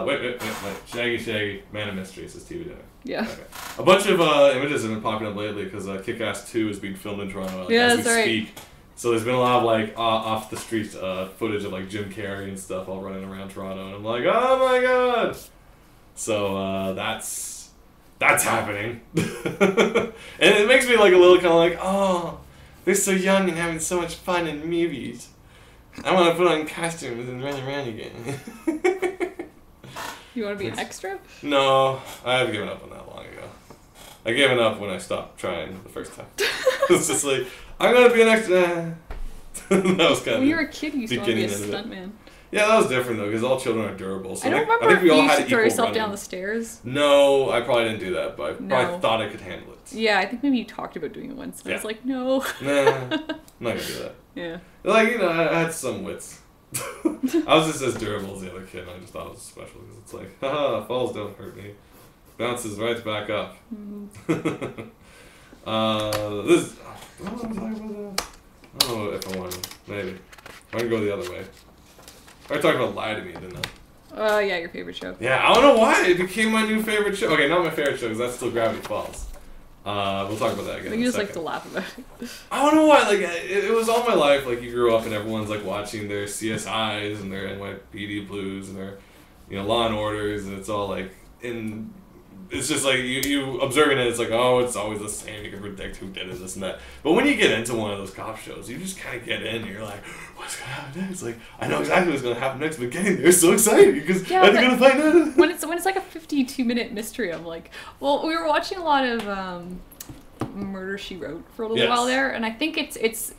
Wait. Shaggy, Man of Mystery says TV dinner. Yeah. Okay. A bunch of images have been popping up lately because Kick-Ass 2 is being filmed in Toronto as we that's right. speak. So there's been a lot of like off the street footage of like Jim Carrey and stuff all running around Toronto, and I'm like, oh my god! So that's happening, and it makes me like a little kind of like, oh, they're so young and having so much fun in movies. I want to put on costumes and run around again. You want to be an extra? No, I've given up on that long ago. I gave it up when I stopped trying the first time. It's just like, I'm gonna be an extra. That was kind of. When you were a kid, you used to want to be a beginning end of stuntman. Yeah, that was different though, because all children are durable. So I don't I remember think if we all you had used to throw equal yourself running. down the stairs. No, I probably didn't do that, but I probably No. thought I could handle it. Yeah, I think maybe you talked about doing it once. And I was Yeah. like, no. Nah, I'm not gonna do that. Yeah. Like, I had some wits. I was just as durable as the other kid, and I just thought it was special because it's like, haha, falls don't hurt me. Bounces right back up. Mm-hmm. This. What was I talking about that? I don't know if I want to. Maybe. I can go the other way. I talked about Lie to Me, didn't I? Yeah, your favorite show. Yeah, I don't know why. It became my new favorite show. Okay, not my favorite show because that's still Gravity Falls. We'll talk about that again. I think in you a just like second. to laugh about it. I don't know why. Like it was all my life. Like you grew up and everyone's like watching their CSIs and their NYPD Blues and their Law and Orders, and it's all like in it's just like you observing it, it's like, oh, it's always the same. You can predict who did it, this and that. But when you get into one of those cop shows, you just kind of get in and you're like, what's going to happen next? Like, I know exactly what's going to happen next, but getting there is so exciting because I'm going to find out. When it's like a 52-minute mystery, I'm like, well, we were watching a lot of Murder, She Wrote for a little while there, and I think it's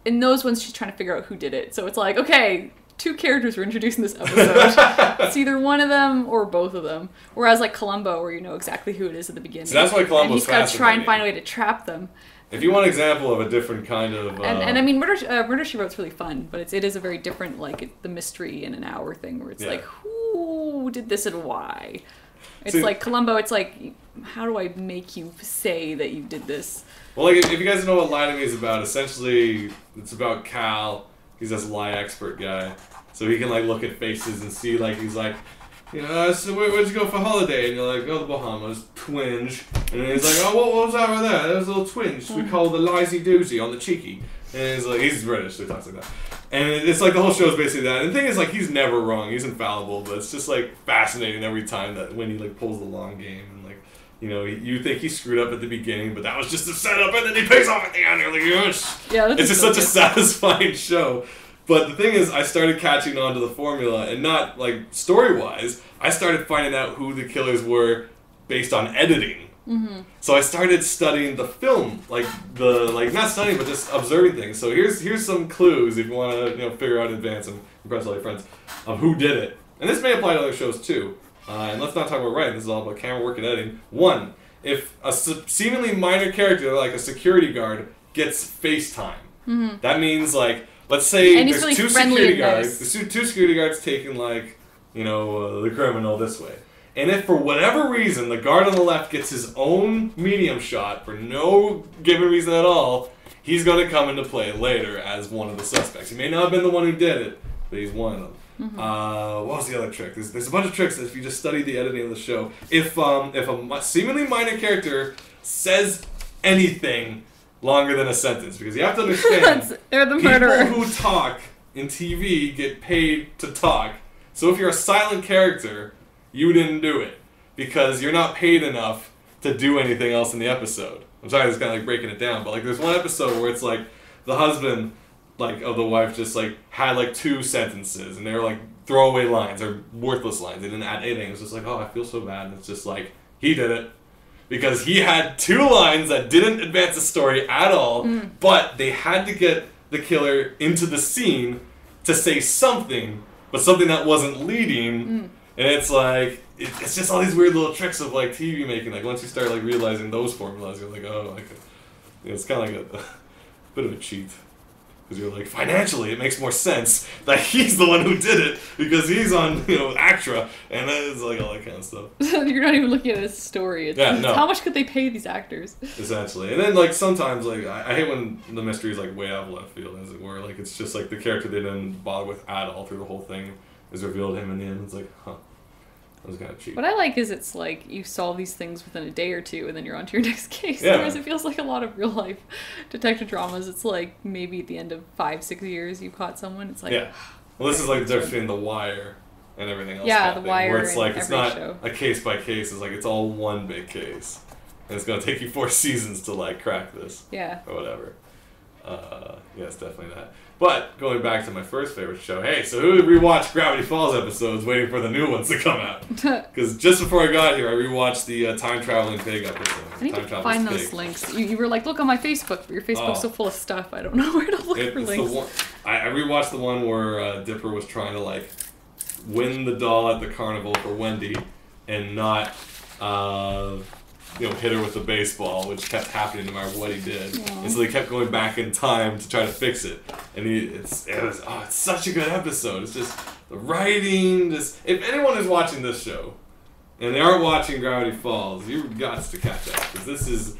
in those ones she's trying to figure out who did it. So it's like, okay, 2 characters were introduced in this episode. It's either one of them or both of them. Whereas like Columbo, where you know exactly who it is at the beginning. So that's why Columbo's and he's got to try and find a way to trap them. If you want an example of a different kind of... And I mean, Murder, She Wrote's really fun, but it is a very different, like, the mystery in an hour thing, where it's like, who did this and why? It's like Columbo, it's like, how do I make you say that you did this? Well, like, if you guys know what Lie to Me is about, essentially, it's about Cal. He's this lie expert guy. So he can, like, look at faces and see, like, he's like, you know, so where'd you go for holiday? And you're like, oh, the Bahamas, twinge. And then he's like, oh, what was that over there? There was a little twinge. We call the lisey doozy on the cheeky. And he's like, he's British, so he talks like that. And it's like the whole show is basically that. And the thing is, like, he's never wrong. He's infallible, but it's just, like, fascinating every time that when he, like, pulls the long game. And, like, you know, you think he screwed up at the beginning, but that was just a setup, and then he pays off at the end. You're like, yes. Yeah, it's just such a satisfying show. But the thing is, I started catching on to the formula, and not, like, story-wise. I started finding out who the killers were based on editing. Mm-hmm. So I started studying the film, not studying, but just observing things. So here's some clues if you want to, you know, figure out in advance and impress all your friends of who did it. And this may apply to other shows too. And let's not talk about writing. This is all about camera work and editing. 1, if a seemingly minor character, like a security guard, gets FaceTime, that means, like, let's say there's really 2 security guards. There's 2 security guards taking, like, you know, the criminal this way. And if for whatever reason the guard on the left gets his own medium shot for no given reason at all, he's going to come into play later as one of the suspects. He may not have been the one who did it, but he's one of them. What was the other trick? There's a bunch of tricks that if you just study the editing of the show. If a seemingly minor character says anything longer than a sentence, because you have to understand, they're the murderer. People who talk in TV get paid to talk. So if you're a silent character, you didn't do it because you're not paid enough to do anything else in the episode. I'm sorry, it's kind of like breaking it down, but like there's one episode where it's like the husband, like, of the wife just like had like 2 sentences and they were like throwaway lines or worthless lines. They didn't add anything. It was just like, oh, I feel so bad. And it's just like he did it because he had 2 lines that didn't advance the story at all, but they had to get the killer into the scene to say something, but something that wasn't leading. And it's like, it's just all these weird little tricks of like TV making. Like once you start like realizing those formulas, you're like, oh, it's kind of like a bit of a cheat. Because you're like, financially, it makes more sense that he's the one who did it because he's on, you know, ACTRA, and it's like all that kind of stuff. You're not even looking at a story. It's how much could they pay these actors? Essentially. And then, like, sometimes, like, I hate when the mystery is, like, way out of left field, as it were. Like, it's just, like, the character they didn't bother with at all through the whole thing is revealed to him in the end. It's like, huh. That was kind of cheap. What I like is it's like you solve these things within a day or 2 and then you're on to your next case. Yeah. Whereas it feels like a lot of real life detective dramas. It's like maybe at the end of 5-6 years you caught someone. It's like, yeah. Well, this is like the difference between The Wire and everything else. Yeah, The Wire. Where it's like it's not show. A case by case. It's like it's all one big case, and it's gonna take you 4 seasons to like crack this. Yeah. Or whatever. Yeah, it's definitely that. But, going back to my first favorite show, hey, so who rewatched Gravity Falls episodes waiting for the new ones to come out? Because just before I got here, I rewatched the Time Traveling Pig episode. I need to find those links. You were like, look on my Facebook, but your Facebook's so full of stuff, I don't know where to look for links. I rewatched the one where Dipper was trying to, like, win the doll at the carnival for Wendy and not... hit her with the baseball, which kept happening no matter what he did. Yeah. And so they kept going back in time to try to fix it. And it's such a good episode. It's just the writing. If anyone is watching this show and they aren't watching Gravity Falls, you've got to catch up because this is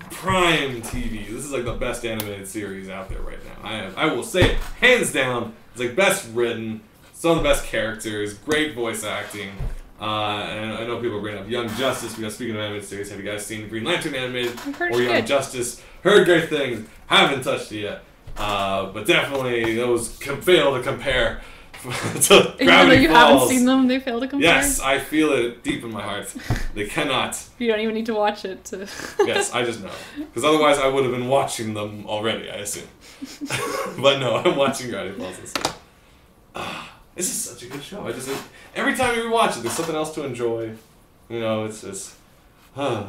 prime TV. This is like the best animated series out there right now. I will say it hands down. It's like best written, some of the best characters, great voice acting. And I know people bring up Young Justice because speaking of animated series, have you guys seen Green Lantern animated or Young Justice? Heard great things, haven't touched it yet. But definitely those fail to compare to Even though Gravity you Falls. haven't seen them, they fail to compare? Yes, I feel it deep in my heart. They cannot. You don't even need to watch it to... Yes, I just know. Because otherwise I would have been watching them already, I assume. But no, I'm watching Gravity Falls instead. This is such a good show. Every time you rewatch it, there's something else to enjoy. You know, it's just... I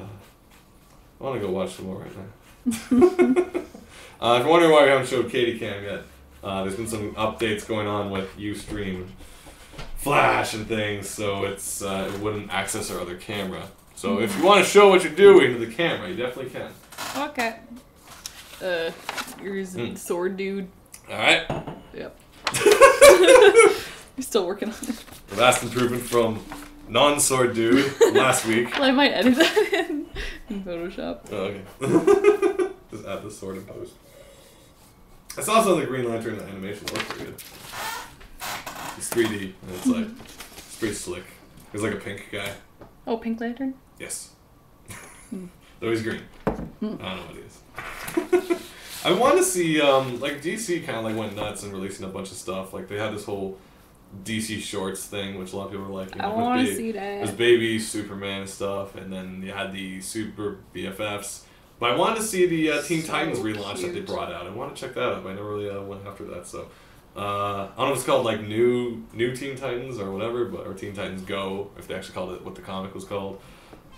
want to go watch some more right now. If you're wondering why we haven't showed Katie Cam yet, there's been some updates going on with Ustream Flash and things, so it wouldn't access our other camera. So if you want to show what you're doing to the camera, you definitely can. Okay. Here's sword dude. Alright. Yep. You're still working on it. The vast improvement from non-sword dude last week. Well, I might edit that in Photoshop. Oh, okay. Just add the sword in post. I saw some of the Green Lantern animation. It looks pretty good. It's 3D, and it's pretty slick. There's like a pink guy. Oh, Pink Lantern? Yes. Though he's green. I don't know what he is. I want to see, DC kind of like went nuts and releasing a bunch of stuff. Like, they had this whole DC Shorts thing, which a lot of people were like, I want to see that. There's Baby Superman and stuff, and then you had the Super BFFs. But I wanted to see the Teen Titans relaunch that they brought out. I want to check that out, but I never really went after that. So I don't know if it's called like New Teen Titans or whatever, or Teen Titans Go, if they actually called it what the comic was called.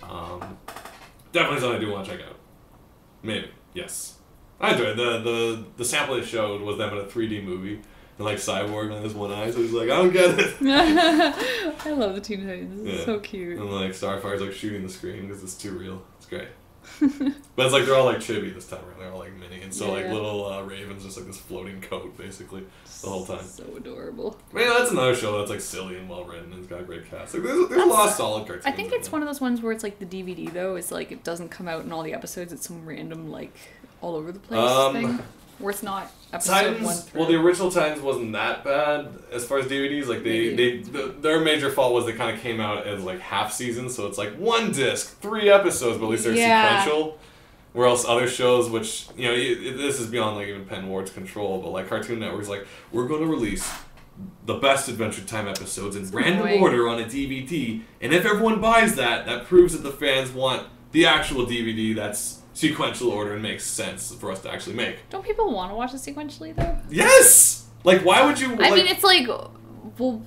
Definitely something I do want to check out. Maybe, yes. I enjoyed it. The sample they showed was them in a 3D movie. And like Cyborg on his one eye, so he's like, I don't get it. I love the Teen Titans. This is so cute. And like Starfire's like shooting the screen because it's too real. It's great. But it's like they're all like chibi this time around. They're all like mini, and so like little Raven's just like this floating coat basically the whole time. So adorable. I mean, that's another show that's like silly and well written and it's got a great cast. Like there's a lot of solid cartoons. I think it's one of those ones where it's like the DVD though. It's like it doesn't come out in all the episodes. It's some random like all over the place thing. Where it's not episode Titans, 1 through. well, the original Titans wasn't that bad as far as DVDs. Like their major fault was they kind of came out as like half seasons, so it's like one disc, 3 episodes, but at least they're sequential. Where else other shows, which this is beyond like even Penn Ward's control, but like Cartoon Network's like, we're going to release the best Adventure Time episodes in random order on a DVD, and if everyone buys that, that proves that the fans want the actual DVD that's sequential order and makes sense for us to actually make. Don't people want to watch it sequentially though? Yes! Like, why would you... I mean, it's like, we'll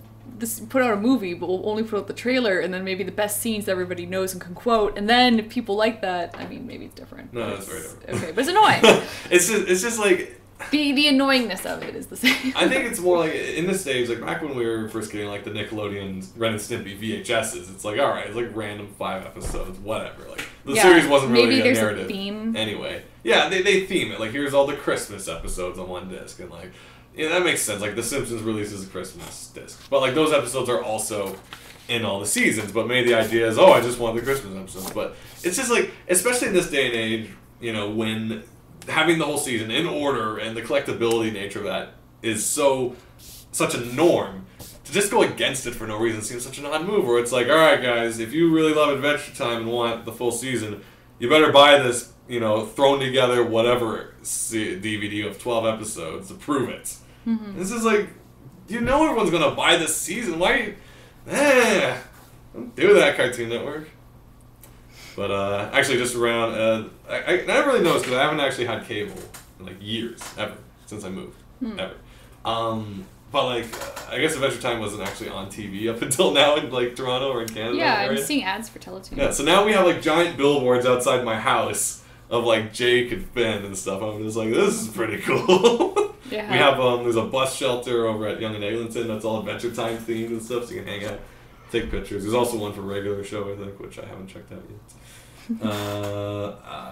put out a movie, but we'll only put out the trailer, and then maybe the best scenes that everybody knows and can quote, and then if people like that, I mean, maybe it's different. No, that's very different. Okay, but it's annoying. It's just like... The annoyingness of it is the same. I think it's more like, in this stage, like back when we were first getting like the Nickelodeon Ren and Stimpy VHSs, it's like, alright, it's like random 5 episodes, whatever. Like, the series wasn't really a narrative. A theme. Anyway. Yeah, they theme it. Like, here's all the Christmas episodes on one disc, and like, yeah, that makes sense. Like, The Simpsons releases a Christmas disc. But like, those episodes are also in all the seasons, but maybe the idea is, oh, I just want the Christmas episodes. But it's just like, especially in this day and age, when having the whole season in order and the collectability nature of that is such a norm, to just go against it for no reason seems such an odd move, where it's like, alright guys, if you really love Adventure Time and want the full season, you better buy this, thrown together whatever DVD of 12 episodes to prove it. Mm-hmm. This is like, everyone's gonna buy this season, why are you... don't do that, Cartoon Network. But actually, just around, I never really noticed because I haven't actually had cable in like years, ever, since I moved, ever. But like, I guess Adventure Time wasn't actually on TV up until now in like Toronto or in Canada. Yeah, I'm seeing ads for Teletoon. Yeah, so now we have like giant billboards outside my house of like Jake and Finn and stuff. I'm just like, this is pretty cool. Yeah. We have there's a bus shelter over at Yonge and Eglinton that's all Adventure Time themed and stuff, so you can hang out, take pictures. There's also one for regular show, I think, which I haven't checked out yet.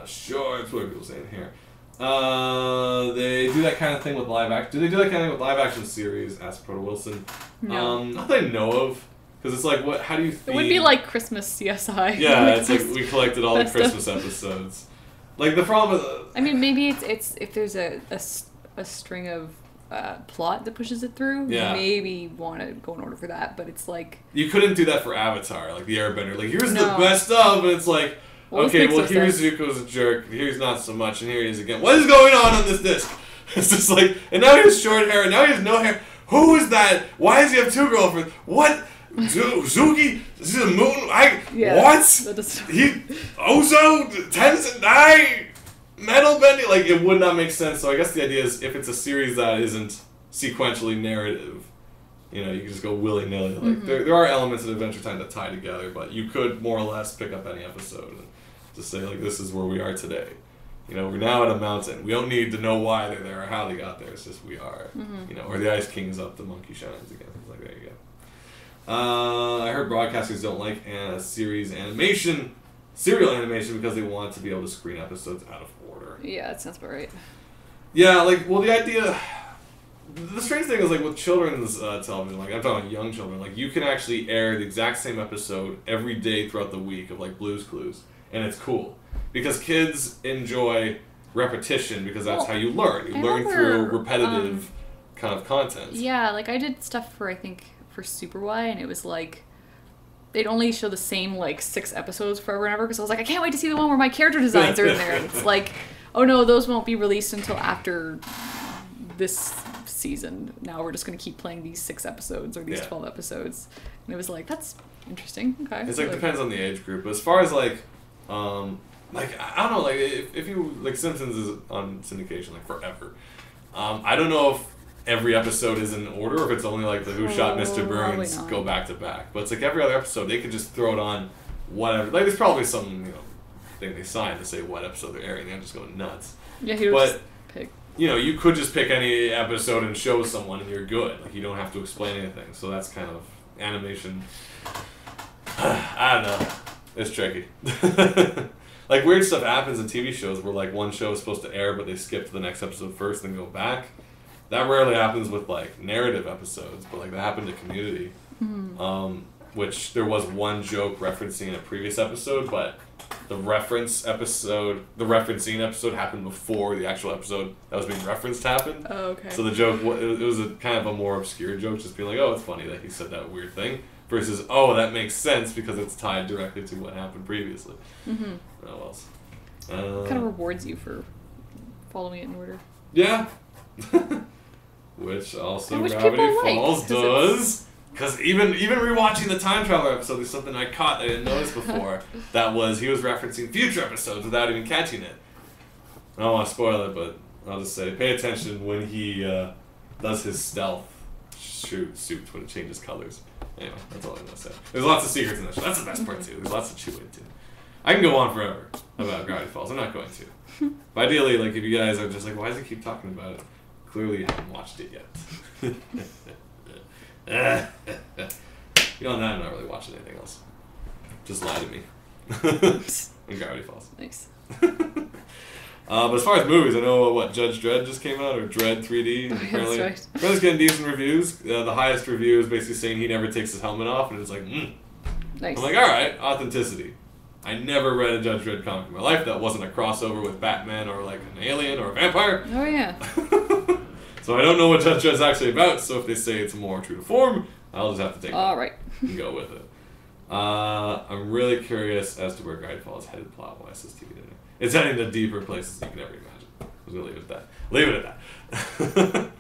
Sure, that's what people saying here. They do that kind of thing with live action. Do they do that kind of thing with live action series? Asked Proto Wilson. No. Not that I know of. Because it's like, what? How do you theme... It would be like Christmas CSI. Yeah, it's like we collected all the Christmas episodes. Like, the problem with... I mean, maybe it's if there's a string of plot that pushes it through, maybe want to go in order for that, but it's like... You couldn't do that for Avatar, like the Airbender. Like, here's the best of, and it's like... Okay, well, here's Zuko's a jerk, here's not so much, and here he is again. What is going on this disc? It's just like, and now he has short hair, and now he has no hair. who is that? Why does he have 2 girlfriends? What? Zuki? This is a moon? What? Ozo? Tenzin? Metal bending? Like, it would not make sense. So I guess the idea is if it's a series that isn't sequentially narrative, you know, you can just go willy-nilly. Like, there are elements of Adventure Time that tie together, but you could more or less pick up any episode and just say, like, this is where we are today. You know, we're now at a mountain. We don't need to know why they're there or how they got there. It's just we are. You know, or the Ice King's up, the monkey shines again. It's like, there you go. I heard broadcasters don't like serial animation because they want to be able to screen episodes out of order. Yeah, that sounds about right. Yeah, like, well, the idea... The strange thing is, like, with children's television, like, I'm talking about young children, like, you can actually air the exact same episode every day throughout the week of, like, Blue's Clues, and it's cool. Because kids enjoy repetition because that's how you learn. You learn through repetitive kind of content. Yeah, like, I did stuff for Super Y, and it was, like, they'd only show the same, like, 6 episodes forever and ever, because I was like, I can't wait to see the one where my character designs are in there. And it's like, oh no, those won't be released until after this season. Now we're just going to keep playing these 6 episodes or these 12 episodes. And it was like, that's interesting. Okay. It's like depends on the age group. But as far as like I don't know, like if you like Simpsons is on syndication like forever. I don't know if every episode is in order or if it's only like the Who Shot Mr. Burns go back to back. But it's like every other episode they could just throw it on whatever. Like there's probably some, you know, thing they signed to say what episode they're airing. They're just going nuts. Yeah, he would just pick. You know, you could just pick any episode and show someone and you're good. Like, you don't have to explain anything. So that's kind of animation. I don't know. It's tricky. Like, weird stuff happens in TV shows where, like, one show is supposed to air, but they skip to the next episode first and go back. That rarely happens with, like, narrative episodes, but, like, that happened to Community. Which there was one joke referencing a previous episode, but the referencing episode happened before the actual episode that was being referenced happened. Oh, okay. So the joke, it was a kind of a more obscure joke, just being like, oh, it's funny that he said that weird thing, versus, oh, that makes sense because it's tied directly to what happened previously. What else? Kind of rewards you for following it in order. Yeah. Which also Gravity Falls does. Because even rewatching the time traveler episode, there's something I caught I didn't notice before. That was, he was referencing future episodes without even catching it. I don't want to spoil it, but I'll just say, pay attention when he does his stealth suit when it changes colors. Anyway, that's all I'm going to say. There's lots of secrets in that show. That's the best part, too. There's lots to chew into. I can go on forever about Gravity Falls. I'm not going to. But ideally, like, if you guys are just like, why does he keep talking about it? Clearly you haven't watched it yet. Beyond that, I'm not really watching anything else. Just lie to me. And Gravity Falls. Nice. But as far as movies, I know Judge Dredd just came out, or Dredd 3D. Oh, yeah, that's right. Apparently it's getting decent reviews. The highest review is basically saying he never takes his helmet off, and it's like, Nice. I'm like, alright, authenticity. I never read a Judge Dredd comic in my life that wasn't a crossover with Batman or like an alien or a vampire. Oh, yeah. So I don't know what Judge Dredd's actually about, so if they say it's more true to form, I'll just have to take it and go with it. I'm really curious as to where Gravity Falls is headed plot-wise this TV dinner. It's heading to deeper places than you can ever imagine. I'm just going to leave it at that. Leave it at that.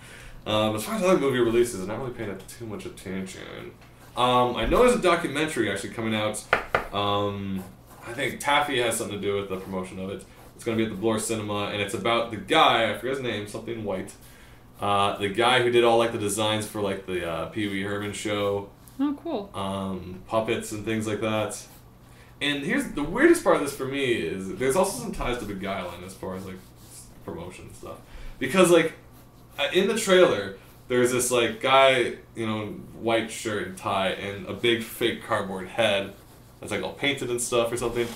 As far as other movie releases, I'm not really paying too much attention. I know there's a documentary actually coming out. I think Taffy has something to do with the promotion of it. It's going to be at the Bloor Cinema, and it's about the guy, I forget his name, something White. The guy who did all like the designs for like the Pee Wee Herman show. Oh, cool. Puppets and things like that. And here's the weirdest part of this for me is there's also some ties to Beguiling as far as like promotion stuff. Because like in the trailer, there's this like guy, you know, white shirt and tie and a big fake cardboard head that's like all painted and stuff or something.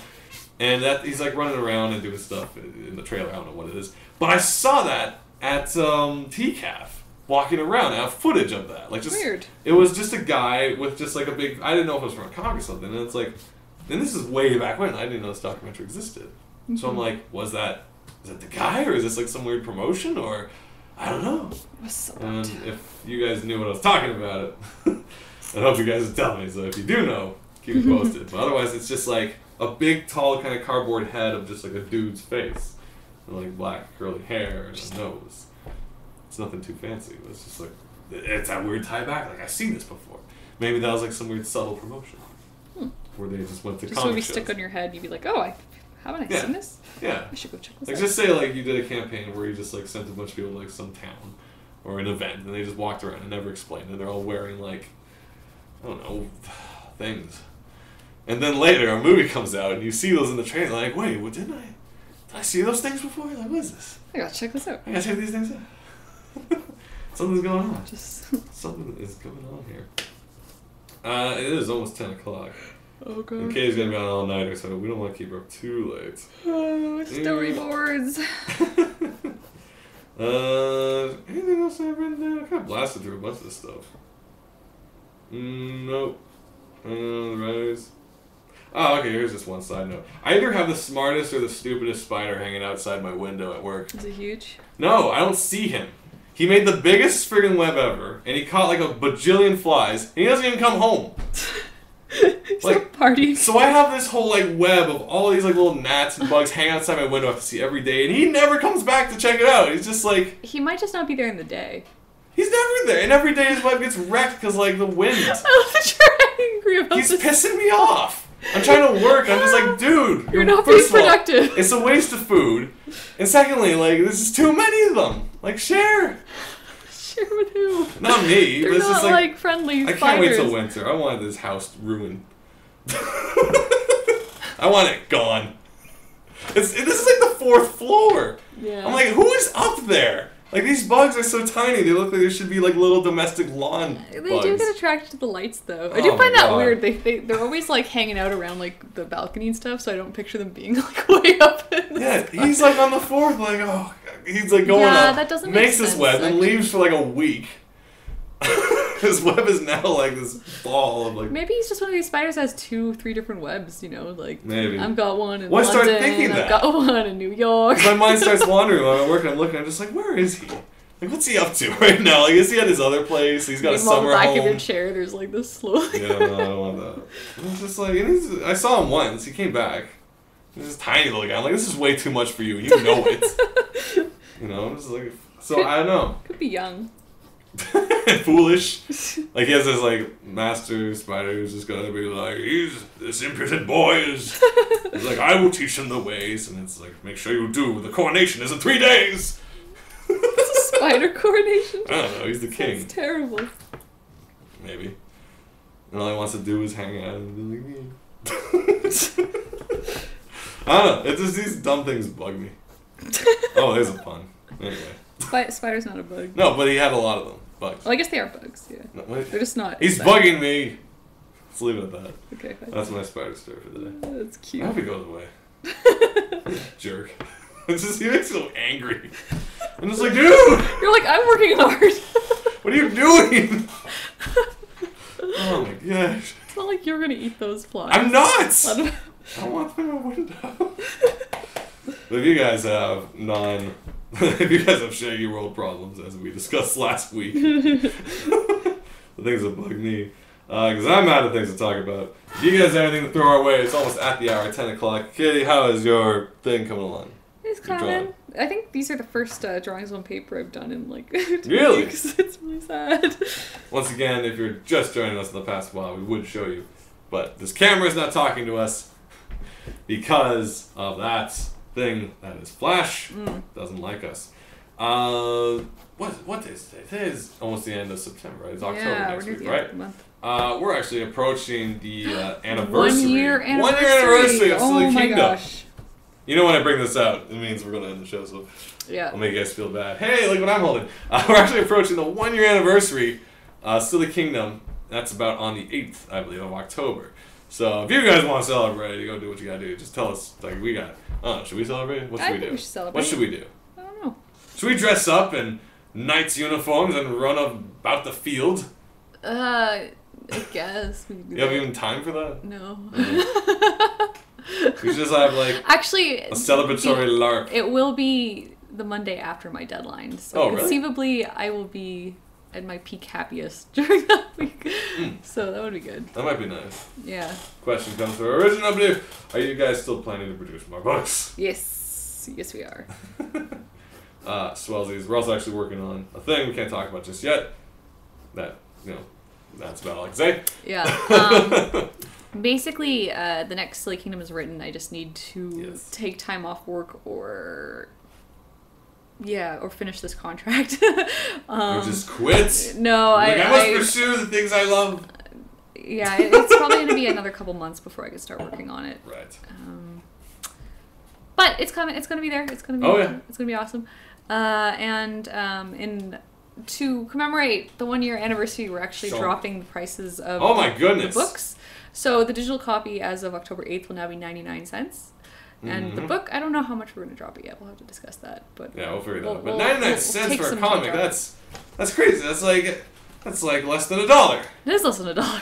And that he's like running around and doing stuff in the trailer. I don't know what it is. But I saw that at TCAF walking around. I have footage of that. Like just weird. It was just a guy with just like a big. I didn't know if it was from a comic or something. And it's like, and this is way back when I didn't know this documentary existed. Mm-hmm. So I'm like, is that the guy or is this like some weird promotion or I don't know. And if you guys knew what I was talking about, I hope you guys would tell me. So if you do know, keep it posted. But otherwise, it's just like a big, tall, kind of cardboard head of just like a dude's face. And like black curly hair and a nose. It's nothing too fancy. It's just like it's that weird tie back. Like, I've seen this before. Maybe that was like some weird subtle promotion. Where they just went to just comic maybe shows. stick on your head, you'd be like, oh, haven't I seen this? Yeah. I should go check this Like, out. just say, like, you did a campaign where you just, like, sent a bunch of people to, like, some town or an event, and they just walked around and never explained, and they're all wearing, like, I don't know, things. And then later, a movie comes out, and you see those in the trailer, like, wait, what, did I see those things before? Like, what is this? I gotta check this out. I gotta check these things out. Something's going on. Just Something is going on here. It is almost 10 o'clock. oh god. And Katie's gonna be on all nighter, so we don't want to keep her up too late. Oh, storyboards. Anything else I've written down? I kind of blasted through a bunch of this stuff. Nope. The writers. Oh, okay, here's just one side note. I either have the smartest or the stupidest spider hanging outside my window at work. Is it huge? No, I don't see him. He made the biggest friggin' web ever, and he caught like a bajillion flies, and he doesn't even come home. He's like partying. So I have this whole like web of all these like little gnats and bugs hanging outside my window I have to see every day, and he never comes back to check it out. He's just like... He might just not be there in the day. He's never there, and every day his web gets wrecked because like the wind. I love that you're angry about He's this. pissing me off. I'm trying to work. I'm just like, dude. You're not being first of all, productive. It's a waste of food. And secondly, like, this is too many of them. Like, share. Share with who? Not me. They're This not is like friendly I can't spiders. wait till winter. I want this house ruined. I want it gone. This is like the 4th floor. Yeah. I'm like, who is up there? Like, these bugs are so tiny. They look like they should be like little domestic lawn They bugs. do get attracted to the lights, though. I Oh do my find that God. weird. They're always like hanging out around like the balcony and stuff, so I don't picture them being like way up in the Yeah, sky. he's like on the 4th, like, oh, he's like going Yeah, up, that doesn't make makes his sense, web, and actually. leaves for like a week. His web is now like this ball of like... Maybe he's just one of these spiders that has 2-3 different webs, you know, like Maybe. I've got one in Well, I London, started thinking I've that. got one in New York. My mind starts wandering while I'm working. I'm looking, I'm just like, where is he? Like, what's he up to right now? Like, is he at his other place? He's got a Meanwhile, summer the back home. of your chair, there's like this slowly. Yeah, no, I don't want that. It's just like, and I saw him once. He came back. He's this tiny little guy. I'm like, this is way too much for you. You know it. You know, I'm just like, so I don't know. Could be young. Foolish. Like, he has this, like, master spider who's just gonna be like, this impudent boy is... He's like, I will teach him the ways. And it's like, make sure you do. The coronation is in 3 days. It's a spider coronation. I don't know. He's the king. It's terrible. Maybe. And all he wants to do is hang out and be like, yeah. I don't know. It's just these dumb things bug me. Oh, there's a pun. Anyway. Spider's not a bug. No, but he had a lot of them. Bugs. Well, I guess they are bugs, yeah. No, wait. They're just not. He's inside. bugging me. Let's leave it at that. Okay, fine. That's my spider story for the day. That's I cute. hope he goes away. Jerk. It's just, he makes me so angry. I'm just like, dude! You're like, I'm working hard. What are you doing? Oh my gosh. It's not like you're gonna eat those flies. I'm not! Let 'em- I want them in my window. But if you guys have if you guys have shaggy world problems, as we discussed last week, the things that bug me, because I'm out of things to talk about. If you guys have anything to throw our way, it's almost at the hour, 10 o'clock. Kitty, how is your thing coming along? It's Your drawing? coming. I think these are the first drawings on paper I've done in like 2 Really? weeks. It's really sad. Once again, if you're just joining us in the past while, we would show you. But this camera is not talking to us because of that thing that is Flash. Doesn't like us. What is today? Today is almost the end of September, right? It's October next we're near week, the end right? of the month. We're actually approaching the anniversary. 1 year anniversary. 1 year anniversary of Silly Oh my Kingdom. gosh. You know when I bring this out, it means we're going to end the show, so Yeah. I'll make you guys feel bad. Hey, look what I'm holding. We're actually approaching the 1 year anniversary. Silly Kingdom. That's about on the 8th, I believe, of October. So if you guys want to celebrate, you go do what you gotta do. Just tell us, like, we got. I don't know, should we celebrate? What should I we think do? we should celebrate. What should we do? I don't know. Should we dress up in knights' uniforms and run about the field? I guess. We can do You have that. even time for that? No. We should just have, like, Actually, a celebratory LARP. it will be the Monday after my deadline. So Oh, really? conceivably, I will be at my peak happiest during that week. So that would be good. That might be nice. Yeah. Question comes from original blue. Are you guys still planning to produce more books? Yes. Yes, we are. Swellsies. We're also actually working on a thing we can't talk about just yet. that's about all I can say. Yeah. Basically, the next Silly Kingdom is written. I just need to take time off work or finish this contract. Or just quit. No, I must pursue the things I love. Yeah, it's probably going to be another couple months before I can start working on it. Right. But it's coming. It's going to be there. It's going to be. It's going to be awesome. To commemorate the 1 year anniversary, we're actually dropping the prices of the books. So the digital copy as of October 8th will now be 99 cents. And the book, I don't know how much we're going to drop it yet. We'll have to discuss that. But yeah, we'll figure that out. But 99 cents for a comic, that's crazy. That's like less than $1. It is less than $1.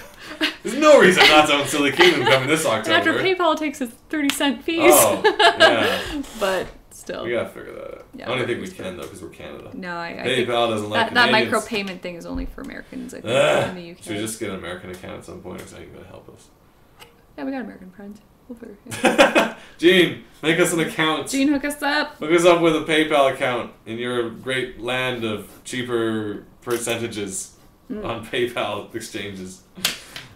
There's no reason not to own Silly Kingdom coming this October. And after PayPal takes its 30-cent fees. Oh, yeah. But still. We gotta figure that out. Yeah, I don't think we can, though, because we're Canada. No, I PayPal think doesn't like that Canadians. micro-payment thing is only for Americans, I think, in the UK. Should we just get an American account at some point, or is that going to help us? Yeah, we got American friends. We'll figure it out. Gene, make us an account. Gene, hook us up. Hook us up with a PayPal account in your great land of cheaper percentages on PayPal exchanges.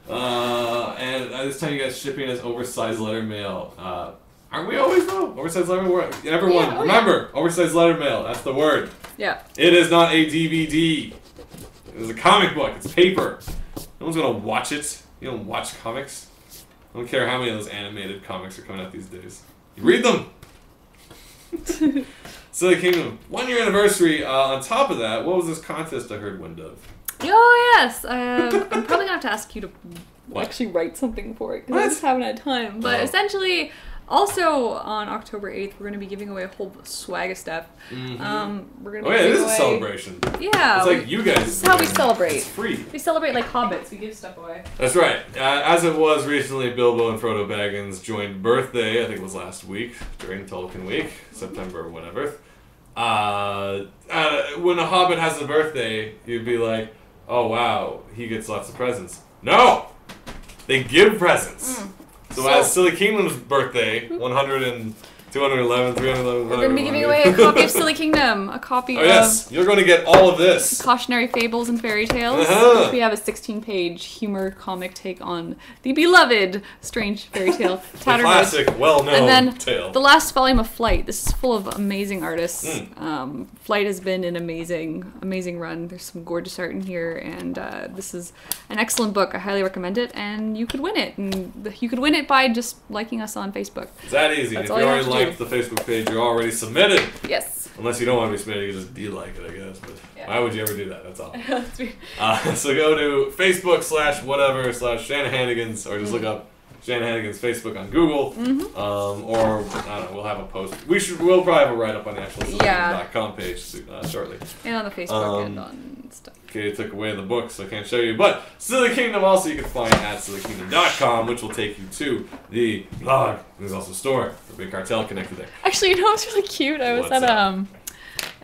And this time you guys shipping us oversized letter mail. Aren't we always though? Oversized letter mail? Everyone, remember, oversized letter mail. That's the word. Yeah. It is not a DVD. It is a comic book. It's paper. No one's going to watch it. You don't watch comics. I don't care how many of those animated comics are coming out these days. You read them. Silly Kingdom, 1 year anniversary. On top of that, what was this contest I heard wind of? Oh, yes. I'm probably going to have to ask you to actually write something for it, because I just haven't had time. But essentially, also on October 8th, we're going to be giving away a whole swag of stuff. We're going to it is a celebration. Yeah. It's like you guys. This is how we celebrate. It's free. We celebrate like hobbits. We give stuff away. That's right. As it was recently, Bilbo and Frodo Baggins joined birthday. I think it was last week, during Tolkien Week, September or whatever. When a hobbit has a birthday, you'd be like, oh wow, he gets lots of presents. No! They give presents. So as Silly Kingdom's birthday, 100 and 211, 311, we're going to be giving away a copy of Silly Kingdom, a copy of... you're going to get all of this. Cautionary Fables and Fairy Tales. Which we have a 16-page humor comic take on the beloved strange fairy tale, Tattered. The classic, well-known tale. The last volume of Flight. This is full of amazing artists. Flight has been an amazing run. There's some gorgeous art in here, and this is an excellent book. I highly recommend it, and you could win it. And you could win it by just liking us on Facebook. It's that easy. That's if you already like the Facebook page, you're already submitted. Yes. Unless you don't want to be submitted, you just de-like it, I guess. But why would you ever do that? That's all. That's weird. So go to Facebook/whatever/Shanahanigans, or just look up Shanahanigans Facebook on Google. Or I don't know, we'll have a post. We'll probably have a write-up on the actual sillyKingdom.com page shortly. And on the Facebook and on stuff. Okay, it took away the book, so I can't show you. But Silly Kingdom also you can find at SillyKingdom.com, which will take you to the blog. There's also a store. The Big Cartel connected there. Actually, you know what's really cute? I was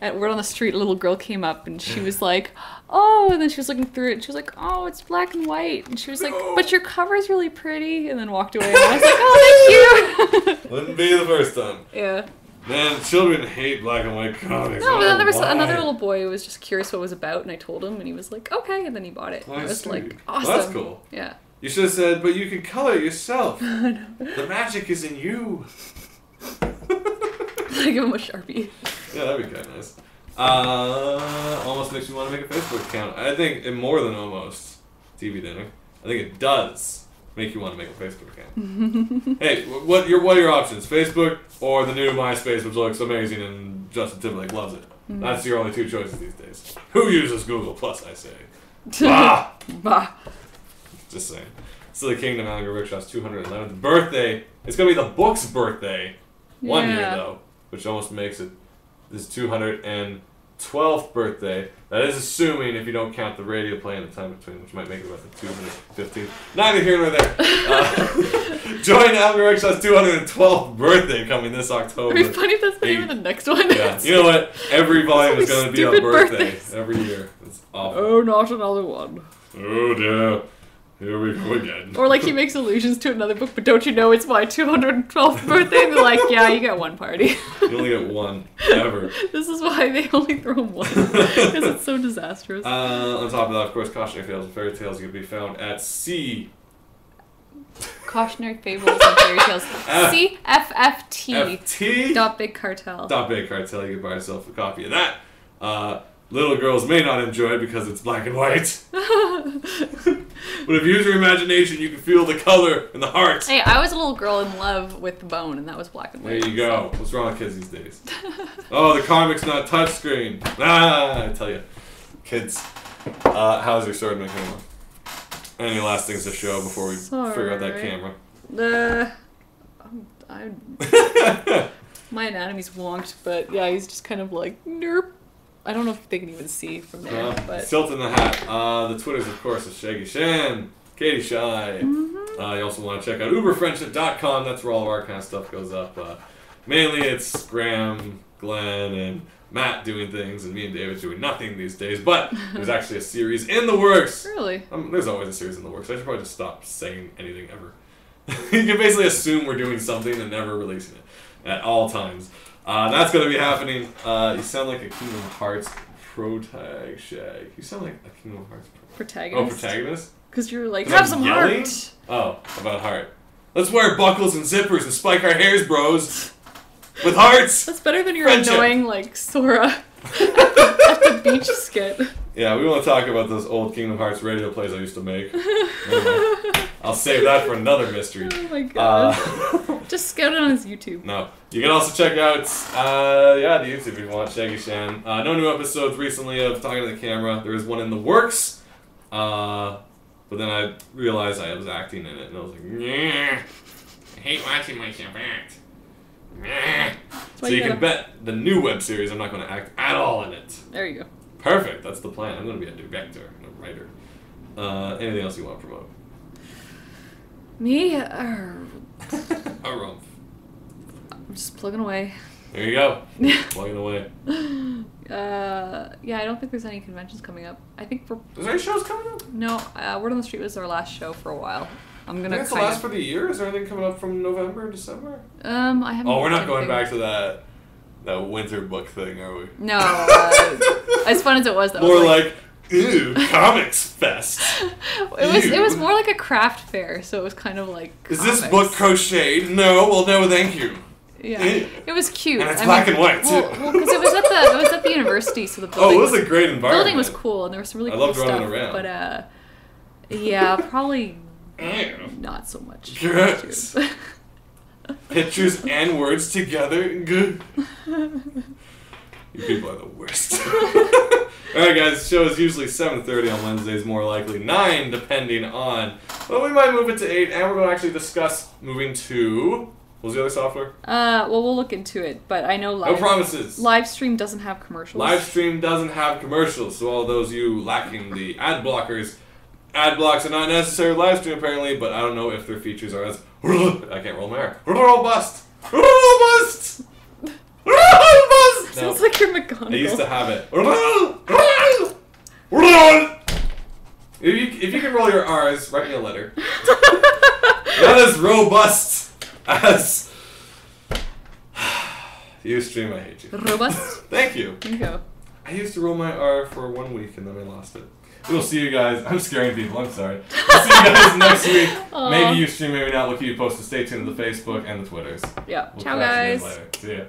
at Word on the Street, a little girl came up and she was like, oh, and then she was looking through it and she was like, oh, it's black and white. And she was like, but your cover's really pretty, and then walked away. And I was like, oh, thank you. Wouldn't be the first time. Yeah. Man, children hate black and white comics. No, but then there was another little boy who was just curious what it was about, and I told him, and he was like, okay, and then he bought it. I was like, awesome. Well, that's cool. Yeah. You should have said, but you can color yourself. The magic is in you. I give him a Sharpie. Yeah, that'd be kind of nice. Almost makes me want to make a Facebook account. I think it more than almost TV dinner. I think it does make you want to make a Facebook account. Hey, what are your options? Facebook or the new MySpace, which looks amazing and Justin Timberlake loves it. That's your only two choices these days. Who uses Google Plus? I say. Bah. Bah. Just saying. Silly Kingdom, Alan Rickshaw's 211th birthday. It's gonna be the book's birthday. 1 year though, which almost makes it his 212th birthday. That is assuming if you don't count the radio play in the time between, which might make it about the 215th. Neither here nor there. Join Alan Rickshaw's 212th birthday coming this October. It'd be funny if that's the name of the next one. Yeah. You know what? Every volume is going to be a birthday every year. It's awful. Oh, not another one. Oh, dear. Here we go again. Or like he makes allusions to another book, but don't you know it's my 212th birthday? And they're like, yeah, you get one party. You only get one, ever. This is why they only throw him one. Because it's so disastrous. On top of that, of course, cautionary fables and fairy tales can be found at C. Cautionary fables and fairy tales. CFFT. FT. Dot Big Cartel. Big Cartel. You can buy yourself a copy of that. Little girls may not enjoy it because it's black and white. But if you use your imagination, you can feel the color and the heart. Hey, I was a little girl in love with the bone, and that was black and white. There you go. What's wrong with kids these days? Oh, the comic's not touchscreen. I tell you. Kids, how's your sword making? Any last things to show before we figure out that camera? My anatomy's wonked, but yeah, he's just kind of like, nerp. I don't know if they can even see from there, but... Silt in the hat. The Twitters, of course, is Shaggy Shan, Katie Shy. Mm-hmm. You also want to check out uberfriendship.com. That's where all of our kind of stuff goes up. Mainly it's Graham, Glenn, and Matt doing things, and me and David doing nothing these days. But there's actually a series in the works. Really? There's always a series in the works. I should probably just stop saying anything ever. You can basically assume we're doing something and never releasing it at all times. That's going to be happening. You sound like a Kingdom Hearts protag shag. You sound like a Kingdom Hearts protagonist. Oh, protagonist? Because you're like, have some yelling? heart. Oh, about heart. Let's wear buckles and zippers and spike our hairs, bros. With hearts. That's better than your Friendship. annoying, like, Sora at the beach skit. Yeah, we want to talk about those old Kingdom Hearts radio plays I used to make. Anyway, I'll save that for another mystery. Oh my god. Just scout it on his YouTube. No. You can also check out, the YouTube if you want, Shaggy Shan. No new episodes recently of Talking to the Camera. There is one in the works. But then I realized I was acting in it, and I was like, yeah, I hate watching myself act. So you can bet the new web series I'm not going to act at all in it. There you go. Perfect. That's the plan. I'm going to be a director and a writer. Anything else you want to promote? Me? A rump. I'm just plugging away. There you go. Plugging away. Yeah, I don't think there's any conventions coming up. I think for... Is there any shows coming up? No, Word on the Street was our last show for a while. I'm gonna. It's the last for the year. Is there anything coming up from November, December? I haven't. Oh, we're not going back to that winter book thing, are we? No. As fun as it was, though. More like, ew, comics fest. It was more like a craft fair, so it was kind of like. Is comics. this book crocheted? No. Well, no, thank you. Yeah, it was cute. And it's black and white too. Well, because it was at the university, so the building. Oh, it was a great environment. The building was cool, and there was some really cool stuff. I loved running around. But yeah, probably not so much. Gross. Pictures and words together. Good. You people are the worst. Alright guys, the show is usually 7:30 on Wednesdays, more likely 9 depending on. Well, we might move it to 8, and we're going to actually discuss moving to... What was the other software? Well, we'll look into it, but I know no promises. Livestream doesn't have commercials. Livestream doesn't have commercials, so all those you lacking the ad blockers, ad blocks are not necessary with Livestream apparently, but I don't know if their features are as... I can't roll my R. Robust! Robust! Robust! Sounds like you're McGonagall. I used to have it. If you can roll your R's, write me a letter. Not as robust as Ustream, I hate you. Robust? Thank you. There you go. I used to roll my R for 1 week and then I lost it. We'll see you guys. I'm scaring people. I'm sorry. We'll see you guys next week. Aww. Maybe Ustream, maybe not. We'll keep you posted. Stay tuned to the Facebook and the Twitters. Yeah. We'll Ciao, guys. later. See ya.